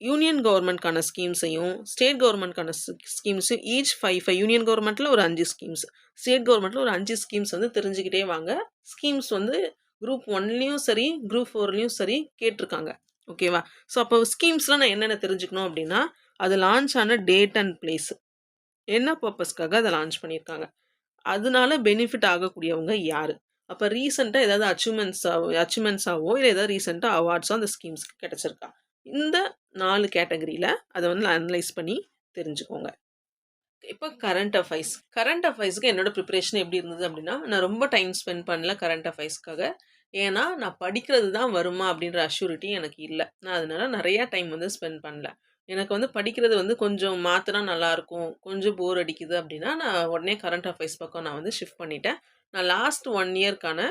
யூனியன் கவர்மெண்ட்கான ஸ்கீம்ஸையும் ஸ்டேட் கவர்மெண்ட்கான ஸ்கீம்ஸையும் ஈச் 5 யூனியன் கவர்மெண்ட்டில் ஒரு 5 ஸ்கீம்ஸ், ஸ்டேட் கவர்மெண்ட்டில் ஒரு 5 ஸ்கீம்ஸ் வந்து தெரிஞ்சுக்கிட்டே வாங்க. ஸ்கீம்ஸ் வந்து குரூப் 1லேயும் சரி குரூப் 4லேயும் சரி கேட்டிருக்காங்க. ஓகேவா? ஸோ அப்போ ஸ்கீம்ஸ்லாம் நான் என்னென்ன தெரிஞ்சுக்கணும் அப்படின்னா, அது லான்ச் ஆன டேட் அண்ட் பிளேஸ், என்ன பர்பஸ்க்காக அதை லான்ச் பண்ணியிருக்காங்க, அதனால பெனிஃபிட் ஆகக்கூடியவங்க யார், அப்போ ரீசெண்டாக ஏதாவது அச்சீவ்மெண்ட்ஸாவோ இல்லை ஏதாவது ரீசெண்டாக அவார்ட்ஸோ அந்த ஸ்கீம்ஸ்க்கு கிடச்சிருக்கா, இந்த 4 கேட்டகரியில் அதை வந்து அனலைஸ் பண்ணி தெரிஞ்சுக்கோங்க. இப்போ கரண்ட் அஃபைர்ஸ்க்கு என்னோட ப்ரிப்பரேஷன் எப்படி இருந்தது அப்படின்னா, நான் ரொம்ப டைம் ஸ்பெண்ட் பண்ணல கரண்ட் அஃபைர்ஸ்க்காக. ஏன்னா நான் படிக்கிறது தான் வருமா அப்படின்ற அஷ்யூரிட்டி எனக்கு இல்லை. நான் அதனால நிறையா டைம் வந்து ஸ்பெண்ட் பண்ணல. எனக்கு வந்து படிக்கிறது வந்து கொஞ்சம் மாற்றினா நல்லாயிருக்கும், கொஞ்சம் போர் அடிக்குது அப்படின்னா நான் உடனே கரண்ட் அஃபைர்ஸ் பக்கம் நான் வந்து ஷிஃப்ட் பண்ணிட்டேன். நான் லாஸ்ட் 1 இயர்க்கான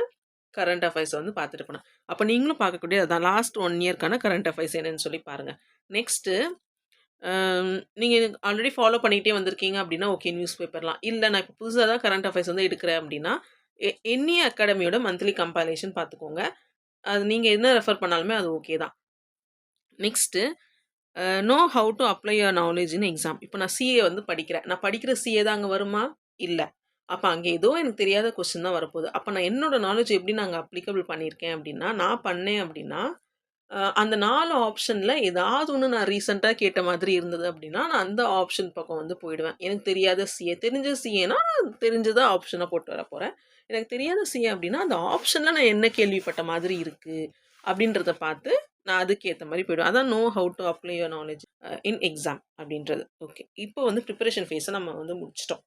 கரண்ட் அஃபைர்ஸ் வந்து பார்த்துட்டு போனேன். அப்போ நீங்களும் பார்க்கக்கூடிய அதான் லாஸ்ட் 1 இயர்க்கான கரண்ட் அஃபைர்ஸ் என்னன்னு சொல்லி பாருங்கள். நெக்ஸ்ட்டு நீங்கள் ஆல்ரெடி ஃபாலோ பண்ணிகிட்டே வந்திருக்கீங்க அப்படின்னா ஓகே, நியூஸ் பேப்பர்லாம். இல்லை நான் இப்போ புதுசாக தான் கரண்ட் அஃபேர்ஸ் வந்து எடுக்கிறேன் அப்படின்னா என்இஏ அகாடமியோட மந்த்லி கம்பைலேஷன் பார்த்துக்கோங்க. அது நீங்கள் என்ன ரெஃபர் பண்ணாலுமே அது ஓகே தான். Next know how to apply your knowledge in exam. இப்போ நான் சிஏ வந்து படிக்கிறேன், நான் படிக்கிற சிஏ தான் அங்கே வருமா? இல்லை. அப்போ அங்கே ஏதோ எனக்கு தெரியாத கொஸ்டின் தான் வரப்போகுது. அப்போ நான் என்னோட நாலேஜ் எப்படி நாங்கள் அப்ளிகபிள் பண்ணியிருக்கேன் அப்படின்னா, நான் பண்ணேன் அப்படின்னா அந்த 4 ஆப்ஷனில் ஏதாவது ஒன்று நான் ரீசெண்டாக கேட்ட மாதிரி இருந்தது அப்படின்னா நான் அந்த ஆப்ஷன் பக்கம் வந்து போயிடுவேன். எனக்கு தெரியாத சிஏ, தெரிஞ்ச சிஏனா தெரிஞ்சதாக ஆப்ஷனாக போட்டு வர போகிறேன். எனக்கு தெரியாத சிஏ அப்படின்னா அந்த ஆப்ஷனில் நான் என்ன கேள்விப்பட்ட மாதிரி இருக்குது அப்படின்றத பார்த்து நான் அதுக்கேற்ற மாதிரி போயிடுவேன். அதான் know how to apply your knowledge in exam அப்படின்றது. ஓகே, இப்போ வந்து ப்ரிப்பரேஷன் ஃபேஸை நம்ம வந்து முடிச்சிட்டோம்.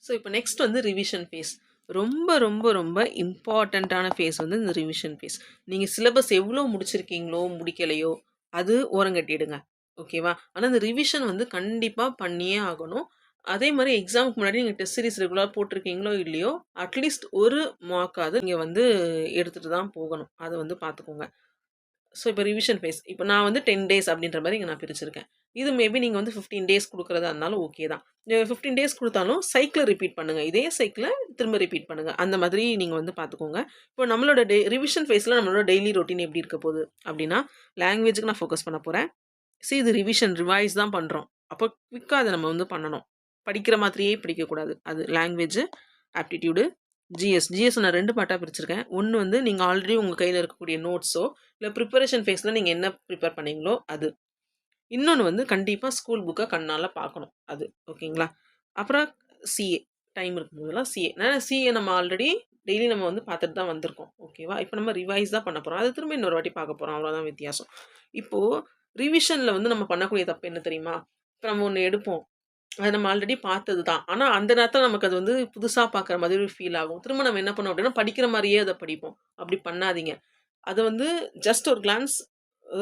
ஸோ இப்போ நெக்ஸ்ட் வந்து ரிவிஷன் ஃபேஸ். ரொம்ப ரொம்ப ரொம்ப இம்பார்ட்டண்ட்டான ஃபேஸ் வந்து இந்த ரிவிஷன் ஃபேஸ். நீங்கள் சிலபஸ் எவ்வளோ முடிச்சிருக்கீங்களோ முடிக்கலையோ அது ஓரங்கட்டிடுங்க. ஓகேவா? ஆனால் இந்த ரிவிஷன் வந்து கண்டிப்பாக பண்ணியே ஆகணும். அதே மாதிரி எக்ஸாமுக்கு முன்னாடி நீங்கள் டெஸ்ட் சீரிஸ் ரெகுலராக போட்டிருக்கீங்களோ இல்லையோ அட்லீஸ்ட் ஒரு மார்க்காவது நீங்கள் வந்து எடுத்துகிட்டு தான் போகணும். அதை வந்து பார்த்துக்கோங்க. ஸோ இப்போ ரிவிஷன் ஃபேஸ், இப்போ நான் வந்து 10 டேஸ் அப்படின்ற மாதிரி இங்கே நான் பிரிச்சிருக்கேன். இது மேபி நீங்கள் வந்து 15 டேஸ் கொடுக்குறதா இருந்தாலும் ஓகே தான். 15 டேஸ் கொடுத்தாலும் சைக்கிளை ரிப்பீட் பண்ணுங்கள், இதே சைக்கிளை திரும்ப ரிப்பீட் பண்ணுங்கள். அந்த மாதிரி நீங்கள் வந்து பார்த்துக்கோங்க. இப்போ நம்மளோட ரிவிஷன் ஃபேஸில் நம்மளோட டெய்லி ரொட்டீன் எப்படி இருக்க போகுது அப்படின்னா, லாங்குவேஜுக்கு நான் ஃபோக்கஸ் பண்ண போகிறேன். இது ரிவைஸ் தான் பண்ணுறோம். அப்போ குவிக்காக அதை நம்ம வந்து பண்ணணும். படிக்கிற மாதிரியே படிக்கக்கூடாது. அது லாங்குவேஜ், ஆப்டிடியூடு, ஜிஎஸ் நான் 2 பார்ட்டாக பிரிச்சிருக்கேன். ஒன்று வந்து நீங்கள் ஆல்ரெடி உங்கள் கையில் இருக்கக்கூடிய நோட்ஸோ இல்லை ப்ரிப்பரேஷன் ஃபேஸில் நீங்கள் என்ன ப்ரிப்பேர் பண்ணீங்களோ அது. இன்னொன்று வந்து கண்டிப்பாக ஸ்கூல் புக்கை கண்ணால் பார்க்கணும் அது. ஓகேங்களா? அப்புறம் சிஏ, டைம் இருக்கும்போதெல்லாம் சிஏ நம்ம ஆல்ரெடி டெய்லி நம்ம வந்து பார்த்துட்டு தான் வந்திருக்கோம். ஓகேவா? இப்போ நம்ம ரிவைஸ் தான் பண்ண போகிறோம். அது திரும்ப இன்னொரு வாட்டி பார்க்க போகிறோம், அவ்வளோதான் வித்தியாசம். இப்போது ரிவிஷனில் வந்து நம்ம பண்ணக்கூடிய தப்பு என்ன தெரியுமா? இப்போ நம்ம ஒன்று எடுப்போம், அது நம்ம ஆல்ரெடி பார்த்தது தான். ஆனா, அந்த நேரத்தில நமக்கு அது வந்து புதுசா பார்க்குற மாதிரி ஒரு ஃபீல் ஆகும். திரும்ப நம்ம என்ன பண்ணுவோம் அப்டின்னா, படிக்கிற மாரியே அத படிப்போம். அப்டி பண்ணாதீங்க. அத வந்து ஜஸ்ட் ஒரு கிளான்ஸ்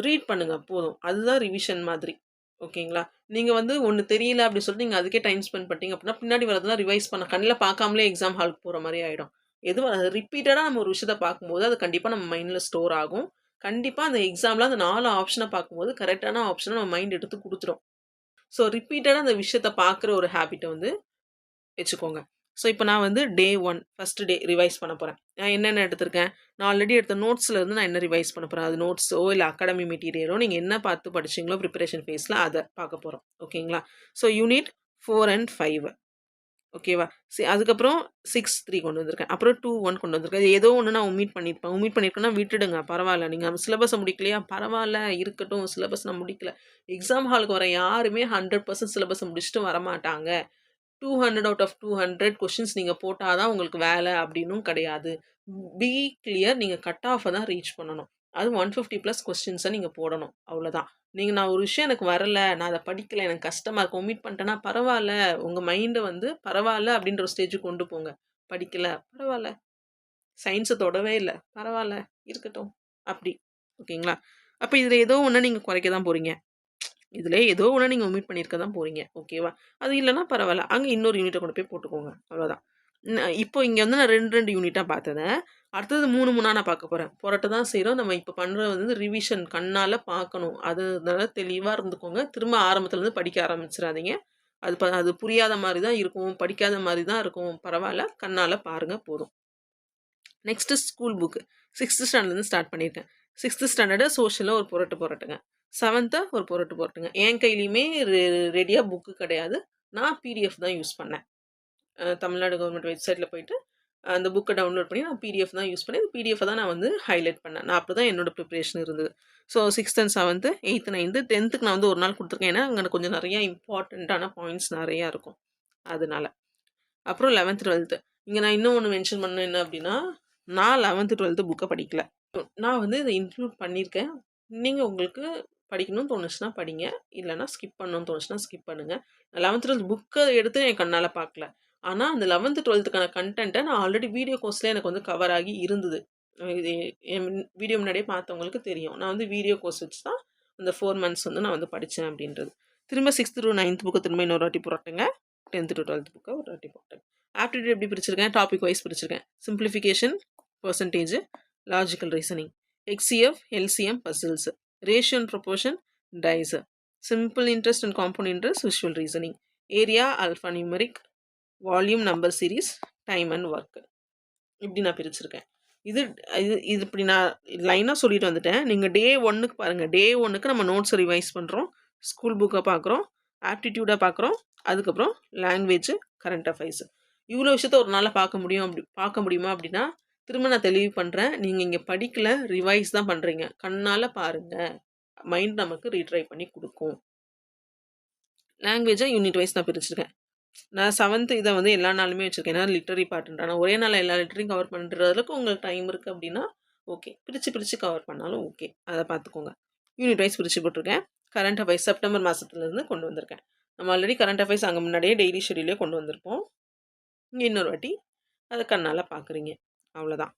ரீட் பண்ணுங்க போதும். அதுதான் ரிவிஷன் மாதிரி. ஓகேங்களா? நீங்க வந்து ஒண்ணு தெரியல அப்டி சொல்லிட்டு நீங்க அதுக்கே டைம் ஸ்பெண்ட் பண்ணிட்டீங்க அப்டின்னா, பின்னாடி வரதெல்லாம் ரிவைஸ் பண்ண கண்ல பார்க்காமலே எக்ஸாம் ஹாலுக்கு போற மாரி ஆயிடும். எதுவும் ரிப்பீட்டடா நம்ம ஒரு விஷயத்த பார்க்கும்போது, அது கண்டிப்பா நம்ம மைண்ட்ல ஸ்டோர் ஆகும். கண்டிப்பா அந்த எக்ஸாம்ல அந்த 4 ஆப்ஷன பார்க்கும்போது, கரெக்ட்டான ஆப்ஷன நம்ம மைண்ட் எடுத்து குடுத்துரும். ஸோ ரிப்பீட்டடா அந்த விஷயத்த பார்க்குற ஒரு ஹேபிட்ட வந்து வச்சுக்கோங்க. ஸோ இப்போ நான் வந்து டே 1 ஃபர்ஸ்ட் டே ரிவைஸ் பண்ண போறேன். நான் என்னென்ன எடுத்திருக்கேன்? நான் ஆல்ரெடி எடுத்த நோட்ஸ்ல இருந்து நான் என்ன ரிவைஸ் பண்ண போறேன். அது நோட்ஸோ இல்ல அகாடமி மெட்டீரியலோ நீங்க என்ன பார்த்து படிச்சீங்களோ ப்ரிப்பரேஷன் ஃபேஸ்ல அத பார்க்க போறோம். ஓகேங்களா? ஸோ யூனிட் 4 அண்ட் 5 ஓகேவா? அதுக்கப்புறம் 6, 3 கொண்டு வந்திருக்கேன். அப்புறம் 2, 1 கொண்டு வந்திருக்கேன். இது ஏதோ ஒண்ணு நான் ஒமிட் பண்ணியிருப்பேன். ஒமிட் பண்ணியிருக்கேன்னா விட்டுடுங்க. பரவால்ல. நீங்க சிலபஸ முடிக்கலையா? பரவால்ல. இருக்கட்டும். சிலபஸ் நான் முடிக்கல. எக்ஸாம் ஹாலுக்கு வர யாருமே 100% சிலபஸ முடிச்சுட்டு வரமாட்டாங்க. 200 அவுட் ஆஃப் 200 கொஸ்டின்ஸ் நீங்க போட்டா தான் உங்களுக்கு வேலை அப்படின்னும் கிடையாது. பி கிளியர் நீங்க கட் ஆஃப தான் ரீச் பண்ணணும். அது 150 பிளஸ் கொஸ்டின்ஸ நீங்க போடணும். அவ்வளோதான். நான் ஒரு விஷயம் எனக்கு வரல, நான் அத படிக்கல, எனக்கு கஷ்டமா இருக்கு, ஒமிட் பண்ணிட்டேன்னா பரவால்ல. உங்க மைண்ட வந்து பரவால்ல அப்படின்ற ஒரு ஸ்டேஜ்க்கு கொண்டு போங்க. படிக்கல, பரவால்ல. சயின்ஸ தொடவே இல்ல, பரவால்ல, இருக்கட்டும். அப்படி. ஓகேங்களா? அப்ப இதுல ஏதோ ஒண்ண நீங்க குறைக்க தான் போறீங்க. இதுல ஏதோ ஒண்ண நீங்க ஒமிட் பண்ணியிருக்க தான் போறீங்க. ஓகேவா? அது இல்லன்னா பரவால்ல. அங்க இன்னொரு யூனிட்ட கொண்டு போய் போட்டுக்கோங்க. அவ்வளோதான். இப்போ இங்க வந்து நான் 2, 2 யூனிட்டா பார்த்தத, அடுத்தது 3, 3ஆ நான் பார்க்க போறேன். புரட்ட தான் செய்றோம். நம்ம இப்ப பண்றது வந்து ரிவிஷன் கண்ணால பார்க்கணும். அதனால தெளிவா இருந்துக்கோங்க. திரும்ப ஆரம்பத்துலருந்து படிக்க ஆரம்பிச்சுறாதீங்க. அது புரியாத மாரி தான் இருக்கும். படிக்காத மாரி தான் இருக்கும். பரவால்ல. கண்ணால பாருங்க போதும். Next school book. 6த் ஸ்டாண்டர்ட்லேருந்து ஸ்டார்ட் பண்ணியிருக்கேன். 6த் ஸ்டாண்டர்டு சோஷியல்ல ஒரு புரட்டு புரட்டுங்க. 7த்த ஒரு புரட்டு புரட்டுங்க. என் கையிலயுமே ரெடியா புக்கு கிடையாது. நான் பிடிஎஃப் தான் யூஸ் பண்ணேன். தமிழ்நாடு கவர்மெண்ட் வெப்சைட்ல போயிட்டு, அந்த புக்க டவுன்லோட் பண்ணி நான் பிடிஎஃப் தான் யூஸ் பண்ணேன். பிடிஎஃப்ப தான் நான் வந்து ஹைலைட் பண்ணேன். நான் அப்படிதான் என்னோட ப்ரிப்பரேஷன் இருந்தது. ஸோ 6த் அண்ட் 7த், 8த், 9த், 10த்துக்கு நான் வந்து ஒரு நாள் குடுத்துருக்கேன். ஏன்னா, அங்க கொஞ்சம் நெறைய இம்பார்ட்டன்ட்டான பாயிண்ட்ஸ் நெறையா இருக்கும். அதனால. அப்புறம் 11த், 12த். இங்க நான் இன்னும் ஒண்ணு மென்ஷன் பண்ணணும் என்ன அப்டின்னா, நான் 11த், 12த் புக்க படிக்கல. நான் வந்து இத இன்க்ளூட் பண்ணியிருக்கேன். நீங்க உங்களுக்கு படிக்கணும்னு தோணுச்சுன்னா படிங்க. இல்லன்னா ஸ்கிப் பண்ணணும்னு தோணுச்சுன்னா ஸ்கிப் பண்ணுங்க. 11த், 12த் புக்க எடுத்து என் கண்ணால பார்க்கல. ஆனா, அந்த 11த், 12த்துக்கான கன்டென்ட்ட நான் ஆல்ரெடி வீடியோ கோர்ஸ்லயே எனக்கு வந்து கவர் ஆகி இருந்தது. இது என் வீடியோ முன்னாடியே பார்த்தவங்களுக்கு தெரியும். நான் வந்து வீடியோ கோர்ஸ் வச்சு தான் அந்த 4 மந்த்ஸ் வந்து நான் வந்து படிச்சேன் அப்டின்றது. திரும்ப 6த் டூ 9த் புக்க திரும்ப இன்னொரு வாட்டி புரட்டுங்க. 10த் டு 12த் புக்க ஒரு வாட்டி போட்டேன். ஆப்டிடியூட் எப்படி பிரிச்சிருக்கேன்? டாபிக் வைஸ் பிரிச்சிருக்கேன். Simplification, percentage, logical reasoning, HCF, LCM, puzzles, ratio and proportion, dice, simple interest and compound interest, visual reasoning, area, alpha numeric, volume, number series, time and work. இப்படி நான் பிரிச்சிருக்கேன். இது இது இது இப்படி நான் லைனாக சொல்லிட்டு வந்துட்டேன். நீங்கள் டே 1க்கு பாருங்கள். டே 1க்கு நம்ம நோட்ஸை ரிவைஸ் பண்ணுறோம். ஸ்கூல் புக்கை பார்க்குறோம். ஆப்டிடியூடை பார்க்குறோம். அதுக்கப்புறம் லாங்குவேஜ், கரண்ட் அஃபைர்ஸ். இவ்வளோ விஷயத்த ஒரு நாளில் பார்க்க முடியுமா அப்படின்னா, திரும்ப நான் தெளிவு பண்ணுறேன். நீங்கள் இங்கே படிக்கல, ரிவைஸ் தான் பண்ணுறீங்க. கண்ணால் பாருங்கள். மைண்ட் நமக்கு ரீட்ரை பண்ணி கொடுக்கும். லாங்குவேஜை யூனிட் வைஸ் நான் பிரிச்சிருக்கேன். நான் 7த் இத வந்து எல்லா நாளுமே வச்சிருக்கேன். ஏன்னா லிட்டரரி பார்ட்ன்ற. ஆனா ஒரே நாள்ல எல்லா லிட்டரையும் கவர் பண்ற அளவுக்கு உங்களுக்கு டைம் இருக்கு அப்டின்னா, ஓகே. பிரிச்சு கவர் பண்ணாலும் ஓகே. அத பார்த்துக்கோங்க. யூனிட் வைஸ் பிரிச்சு போட்டுருக்கேன். கரண்ட் அஃபேர்ஸ் செப்டம்பர் மாசத்துலருந்து கொண்டு வந்திருக்கேன். நம்ம ஆல்ரெடி கரண்ட் அஃபேர்ஸ் அங்க முன்னாடியே டெய்லி ஷெட்யூலே கொண்டு வந்திருப்போம். இங்க இன்னொரு வாட்டி அத கண்ணால பார்க்குறீங்க. அவ்வளோதான்.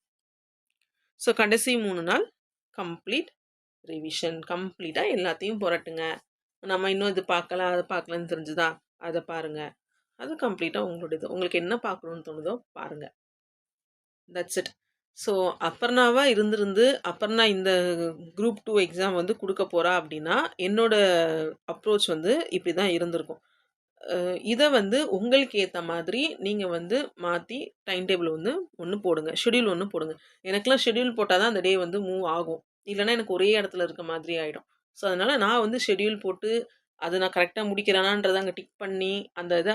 ஸோ கடைசி 3 நாள் கம்ப்ளீட் ரிவிஷன். கம்ப்ளீட்டா எல்லாத்தையும் புரட்டுங்க. நம்ம இன்னும் இது பார்க்கல, அது பார்க்கலன்னு தெரிஞ்சுதா? அத பாருங்க. அது கம்ப்ளீட்டா உங்களுடையது. உங்களுக்கு என்ன பார்க்கணும்னு தோணுதோ பாருங்க. That's it. ஸோ அபர்ணாவா இருந்திருந்து, அபர்ணா இந்த குரூப் 2 எக்ஸாம் வந்து குடுக்க போறா அப்டின்னா, என்னோட அப்ரோச் வந்து இப்டி தான் இருந்திருக்கும். இத வந்து உங்களுக்கு ஏத்த மாதிரி நீங்க வந்து மாத்தி டைம் டேபிள் வந்து ஒண்ணு போடுங்க. ஷெட்யூல் ஒண்ணு போடுங்க. எனக்கெல்லாம் ஷெட்யூல் போட்டா தான் அந்த டே வந்து மூவ் ஆகும். இல்லன்னா எனக்கு ஒரே இடத்துல இருக்க மாதிரி ஆயிடும். ஸோ அதனால நான் வந்து ஷெட்யூல் போட்டு அத நான் கரெக்ட்டா முடிக்கிறேனான்றத அங்க டிக் பண்ணி, அந்த இத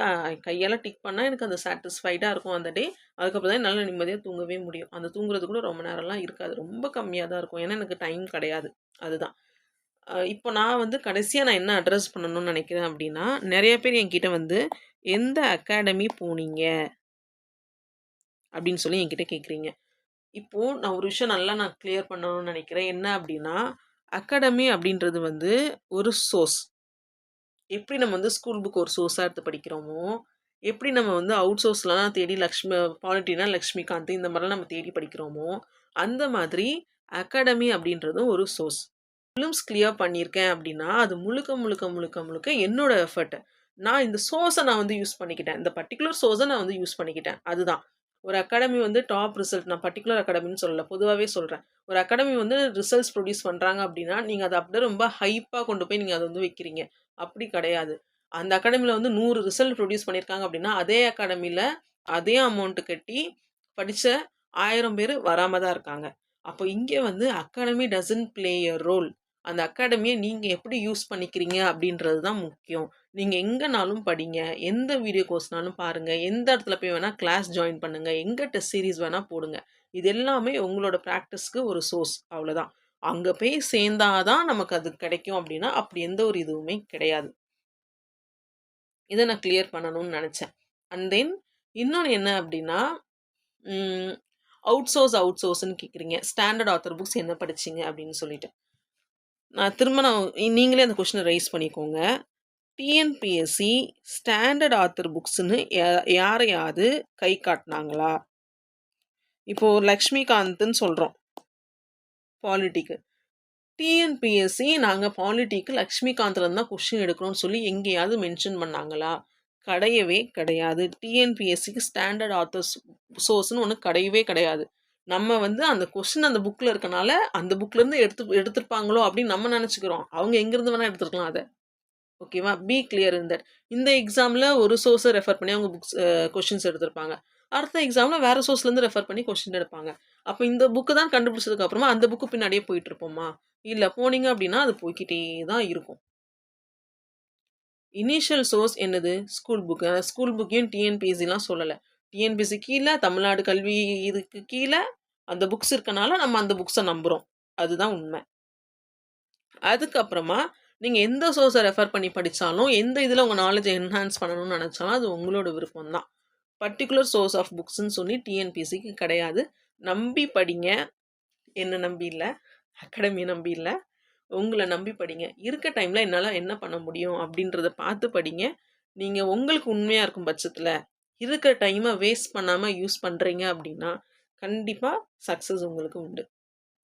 கையால டிக் பண்ணா எனக்கு அந்த சாட்டிஸ்ஃபைடா இருக்கும் அந்த டே. அதுக்கப்புறம் தான் என்னால நிம்மதியா தூங்கவே முடியும். அந்த தூங்குறது கூட ரொம்ப நேரம்லாம் இருக்காது. ரொம்ப கம்மியா தான் இருக்கும். ஏன்னா எனக்கு டைம் கிடையாது. அதுதான். இப்போ நான் வந்து கடைசியா நான் என்ன அட்ரஸ் பண்ணணும்னு நினைக்கிறேன் அப்படின்னா, நெறைய பேர் என்கிட்ட வந்து, "எந்த அகாடமி போனீங்க?" அப்படின்னு சொல்லி என்கிட்ட கேட்குறீங்க. இப்போ நான் ஒரு விஷயம் நல்லா நான் கிளியர் பண்ணணும்னு நினைக்கிறேன். என்ன அப்படின்னா, அகாடமி அப்படின்றது வந்து ஒரு சோர்ஸ். எப்படி நம்ம வந்து ஸ்கூல் புக் ஒரு சோர்ஸாக எடுத்து படிக்கிறோமோ, எப்படி நம்ம வந்து அவுட் சோர்ஸ்லாம் தேடி பாலிட்டினா லக்ஷ்மிகாந்த் இந்த மாதிரிலாம் நம்ம தேடி படிக்கிறோமோ, அந்த மாதிரி அகாடமி அப்படின்றதும் ஒரு சோர்ஸ். ஃபிலிம்ஸ் கிளியர் பண்ணியிருக்கேன் அப்படின்னா, அது முழுக்க முழுக்க முழுக்க முழுக்க என்னோட எஃபர்ட். நான் இந்த சோர்ஸை நான் வந்து யூஸ் பண்ணிக்கிட்டேன். இந்த பர்ட்டிகுலர் சோர்ஸை நான் வந்து யூஸ் பண்ணிக்கிட்டேன். அதுதான். ஒரு அகாடமி வந்து டாப் ரிசல்ட் நான் பர்ட்டிகுலர் அகாடமின்னு சொல்லல. பொதுவாவே சொல்றேன். ஒரு அகாடமி வந்து ரிசல்ட்ஸ் ப்ரொடியூஸ் பண்றாங்க அப்படின்னா, நீங்க அத அப்படியே ரொம்ப ஹைப்பா கொண்டு போய் நீங்க அத வந்து வைக்கிறீங்க. அப்படி கிடையாது. அந்த அகாடமில வந்து 100 ரிசல்ட் ப்ரொடியூஸ் பண்ணியிருக்காங்க அப்படின்னா, அதே அகாடமில அதே அமௌண்ட் கட்டி படிச்ச 1000 பேரு வராம தான் இருக்காங்க. அப்போ இங்க வந்து academy doesn't play a role. அந்த அகாடமிய நீங்க எப்படி யூஸ் பண்ணிக்கிறீங்க அப்படின்றது தான் முக்கியம். நீங்க எங்கனாலும் படிங்க. எந்த வீடியோ கோர்ஸ்னாலும் பாருங்க. எந்த இடத்துல போய் வேணா கிளாஸ் ஜாயின் பண்ணுங்க. எங்க டெஸ்ட் சீரிஸ் வேணா போடுங்க. இது எல்லாமே உங்களோட பிராக்டிஸ்க்கு ஒரு சோர்ஸ். அவ்வளோதான். அங்க போய் சேர்ந்தா தான் நமக்கு அது கிடைக்கும் அப்படின்னா, அப்படி எந்த ஒரு இதுவுமே கிடையாது. இத நான் கிளியர் பண்ணணும்னு நெனச்சேன். அண்ட் தென் இன்னொன்னு என்ன அப்படின்னா, ம் அவுட் சோர்ஸ்ன்னு கேட்குறீங்க. ஸ்டாண்டர்ட் ஆத்தர் புக்ஸ் என்ன படிச்சீங்க அப்படின்னு சொல்லிட்டு. நான் நீங்களே அந்த கொஸ்டின ரைஸ் பண்ணிக்கோங்க. டிஎன்பிஎஸ்சி ஸ்டாண்டர்ட் ஆத்தர் புக்ஸ்ன்னு யாரையாவது கை காட்டுனாங்களா? இப்போ லக்ஷ்மிகாந்த்ன்னு சொல்றோம் பாலிட்டிக்கு. டிஎன்பிஎஸ்சி நாங்க பாலிட்டிக்கு லக்ஷ்மிகாந்த்லேருந்து தான் கொஸ்டின் எடுக்கிறோம்னு சொல்லி எங்கேயாவது மென்ஷன் பண்ணாங்களா? கிடையவே கிடையாது. டிஎன்பிஎஸ்சிக்கு ஸ்டாண்டர்ட் ஆத்தர்ஸ் சோர்ஸ்ன்னு ஒண்ணு கிடையவே கிடையாது. நம்ம வந்து அந்த கொஸ்டின் அந்த புக்ல இருக்கனால, அந்த புக்லேருந்து எடுத்திருப்பாங்களோ அப்படின்னு நம்ம நெனச்சுக்கிறோம். அவங்க எங்கேருந்து வேணா எடுத்துருக்கலாம் அத. ஓகேவா? B clear in that. இந்த எக்ஸாம்ல ஒரு சோர்ஸ ரெஃபர் பண்ணி அவங்க கொஸ்டின்ஸ் எடுத்திருப்பாங்க. அடுத்த எக்ஸாம்ல வேற சோர்ஸ்லேருந்து ரெஃபர் பண்ணி கொஸ்டின் எடுப்பாங்க. அப்போ இந்த புக்கு தான் கண்டுபிடிச்சதுக்கு அப்புறமா அந்த புக்கு பின்னாடியே போயிட்டு இருப்போமா? இல்ல. போனீங்க அப்படின்னா அது போய்க்கிட்டே தான் இருக்கும். இனிஷியல் சோர்ஸ் என்னது? School book. ஸ்கூல் புக்கையும் டிஎன்பிஎஸ்சிலாம் சொல்லல. டிஎன்பிஎஸ்சி கீழ, தமிழ்நாடு கல்வி இதுக்கு கீழ அந்த புக்ஸ் இருக்கனால நம்ம அந்த புக்ஸ நம்புறோம். அதுதான் உண்மை. அதுக்கப்புறமா நீங்க எந்த சோர்ஸ ரெஃபர் பண்ணி படிச்சாலும், எந்த இதுல உங்க நாலேட்ஜ என்ஹான்ஸ் பண்ணணும்னு நெனச்சாலும் அது உங்களோட விருப்பம் தான். பர்ட்டிகுலர் சோர்ஸ் ஆஃப் புக்ஸ்ன்னு சொல்லி டிஎன்பிஎஸ்சிக்கு கிடையாது. நம்பி படிங்க. என்ன நம்பி இல்ல. அகாடமிய நம்பி இல்ல. உங்கள நம்பி படிங்க. இருக்க டைம்ல என்னால என்ன பண்ண முடியும் அப்படின்றத பார்த்து படிங்க. நீங்க உங்களுக்கு உண்மையா இருக்கும் பட்சத்துல, இருக்கிற டைம வேஸ்ட் பண்ணாம யூஸ் பண்றீங்க அப்படின்னா, கண்டிப்பா சக்சஸ் உங்களுக்கு உண்டு.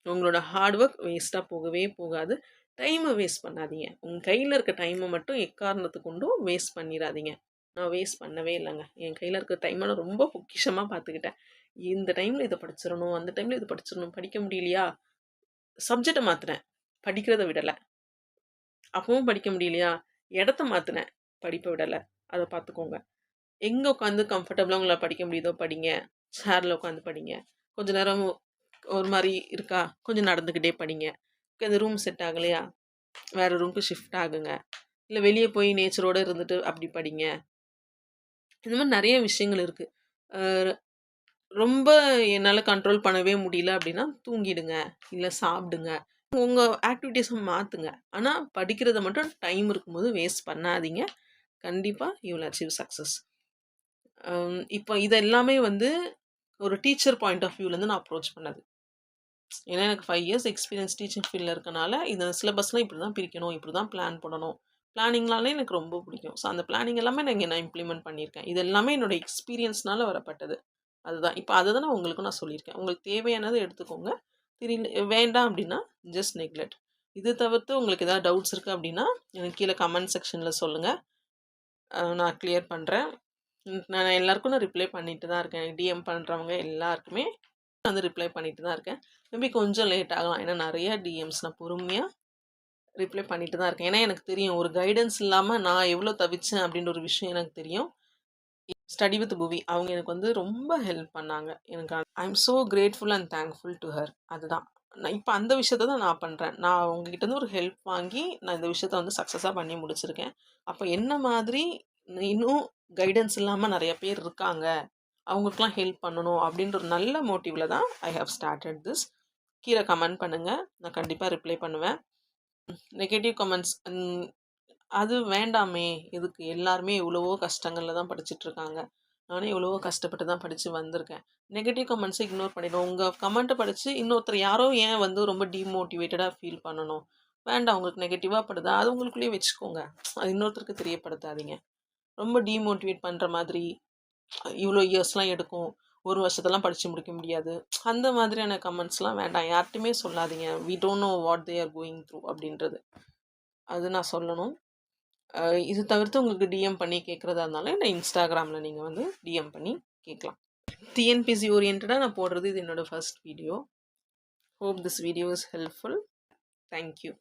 உங்களோட ஹார்ட் ஒர்க் வேஸ்ட்டா போகவே போகாது. டைம வேஸ்ட் பண்ணாதீங்க. உங்க கையில இருக்க டைம மட்டும் எக்காரணத்துக்கு கொண்டும் வேஸ்ட் பண்ணிறாதீங்க. நான் வேஸ்ட் பண்ணவே இல்லங்க. என் கையில இருக்க டைம நான் ரொம்ப பொக்கிஷமா பார்த்துக்கிட்டேன். இந்த டைம்ல இத படிச்சிரணும், அந்த டைம்ல இத படிச்சிரணும். படிக்க முடியலையா? சப்ஜெக்ட்ட மாத்துனேன். படிக்கிறத விடல. அப்பவும் படிக்க முடியலையா? இடத்த மாத்துனேன். படிப்ப விடல. அத பார்த்துக்கோங்க. எங்க உட்காந்து கம்ஃபர்டபுளா உங்களால படிக்க முடியுதோ படிங்க. சேர்ல உட்காந்து படிங்க. கொஞ்ச நேரம் ஒரு மாரி இருக்கா? கொஞ்சம் நடந்துக்கிட்டே படிங்க. இந்த ரூம் செட் ஆகலையா? வேற ரூம்க்கு ஷிஃப்ட் ஆகுங்க. இல்ல வெளிய போய் நேச்சரோட இருந்துட்டு அப்படி படிங்க. இந்த மாரி நெறைய விஷயங்கள் இருக்கு. அ ரொம்ப என்னால கண்ட்ரோல் பண்ணவே முடியல அப்படின்னா, தூங்கிடுங்க. இல்ல சாப்பிடுங்க. உங்க ஆக்டிவிட்டீஸ மாத்துங்க. ஆனா படிக்கிறத மட்டும் டைம் இருக்கும்போது வேஸ்ட் பண்ணாதீங்க. கண்டிப்பா யூ வில் அச்சீவ் சக்சஸ். இப்போ இது எல்லாமே வந்து ஒரு டீச்சர் பாயிண்ட் ஆஃப் வியூலேருந்து நான் அப்ரோச் பண்ணது. ஏன்னா எனக்கு 5 இயர்ஸ் எக்ஸ்பீரியன்ஸ் டீச்சிங் ஃபீல்டில் இருக்கனால, இந்த சிலபஸ்லாம் இப்படி தான் பிரிக்கணும், இப்படி தான் பிளான் பண்ணணும். பிளானிங்னாலே எனக்கு ரொம்ப பிடிக்கும். ஸோ அந்த பிளானிங் எல்லாமே நான் இம்ப்ளிமெண்ட் பண்ணியிருக்கேன். இது எல்லாமே என்னோட எக்ஸ்பீரியன்ஸ்னால வரப்பட்டது. அதுதான். இப்போ அத தான் நான் உங்களுக்கும் நான் சொல்லியிருக்கேன். உங்களுக்கு தேவையானத எடுத்துக்கோங்க. வேண்டாம் அப்படின்னா ஜஸ்ட் நெக்லெக்ட். இது தவிர்த்து உங்களுக்கு ஏதாவது டவுட்ஸ் இருக்குது அப்படின்னா, எனக்கு கீழே கமெண்ட் செக்ஷனில் சொல்லுங்க. நான் கிளியர் பண்றேன். நான் எல்லாருக்கும் நான் ரிப்ளை பண்ணிட்டு தான் இருக்கேன். டிஎம் பண்றவங்க எல்லாருக்குமே வந்து ரிப்ளை பண்ணிட்டு தான் இருக்கேன். மேபி கொஞ்சம் லேட் ஆகலாம். ஏன்னா நெறைய டிஎம்ஸ் நான் பொறுமையா ரிப்ளை பண்ணிட்டு தான் இருக்கேன். ஏன்னா எனக்கு தெரியும். ஒரு கைடன்ஸ் இல்லாம நான் எவ்வளோ தவிச்சேன் அப்படின்ற ஒரு விஷயம் எனக்கு தெரியும். ஸ்டடி வித் புவி அவங்க எனக்கு வந்து ரொம்ப ஹெல்ப் பண்ணாங்க. எனக்கு I am so grateful and thankful to her. அதுதான். நான் இப்போ அந்த விஷயத்த தான் நான் பண்றேன். நான் அவங்ககிட்ட இருந்து ஒரு ஹெல்ப் வாங்கி நான் இந்த விஷயத்த வந்து சக்ஸஸா பண்ணி முடிச்சிருக்கேன். அப்ப என்ன மாதிரி இன்னும் கைடன்ஸ் இல்லாம நெறைய பேர் இருக்காங்க. அவங்களுக்கெல்லாம் ஹெல்ப் பண்ணணும் அப்படின்ற ஒரு நல்ல மோட்டிவ்ல தான் ஐ ஹேவ் ஸ்டார்டட் திஸ். கீழே கமெண்ட் பண்ணுங்க. நான் கண்டிப்பா ரிப்ளை பண்ணுவேன். நெகட்டிவ் கமெண்ட்ஸ் அது வேண்டாமே! எதுக்கு? எல்லாருமே எவ்வளவோ கஷ்டங்கள்ல தான் படிச்சுட்ருக்காங்க. நானே எவ்வளவோ கஷ்டப்பட்டு தான் படிச்சு வந்திருக்கேன். நெகட்டிவ் கமெண்ட்ஸ இக்னோர் பண்ணிடுங்க. உங்க கமெண்ட்ட படிச்சு இன்னொருத்தர் யாரோ ஏன் வந்து ரொம்ப டிமோட்டிவேட்டடா ஃபீல் பண்ணணும்? வேண்டாம், உங்களுக்கு நெகட்டிவாக படுதா அது உங்களுக்குள்ளேயே வச்சுக்கோங்க. அது இன்னொருத்தருக்கு தெரியப்படுத்தாதீங்க. ரொம்ப டீமோட்டிவேட் பண்ணுற மாதிரி இவ்வளோ இயர்ஸ்லாம் எடுக்கும், ஒரு வருஷத்தெல்லாம் படித்து முடிக்க முடியாது, அந்த மாதிரியான கமெண்ட்ஸ்லாம் வேண்டாம். யார்கிட்டையுமே சொல்லாதீங்க. We don't know what they are going through அப்படின்றது. அது நான் சொல்லணும். இது தவிர்த்து உங்களுக்கு டிஎம் பண்ணி கேட்குறதா இருந்தாலும் என்ன இன்ஸ்டாகிராமில் நீங்கள் வந்து டிஎம் பண்ணி கேட்கலாம். டிஎன்பிசி ஓரியன்டாக நான் போடுறது இது என்னோடய first video. Hope this video is helpful. Thank you.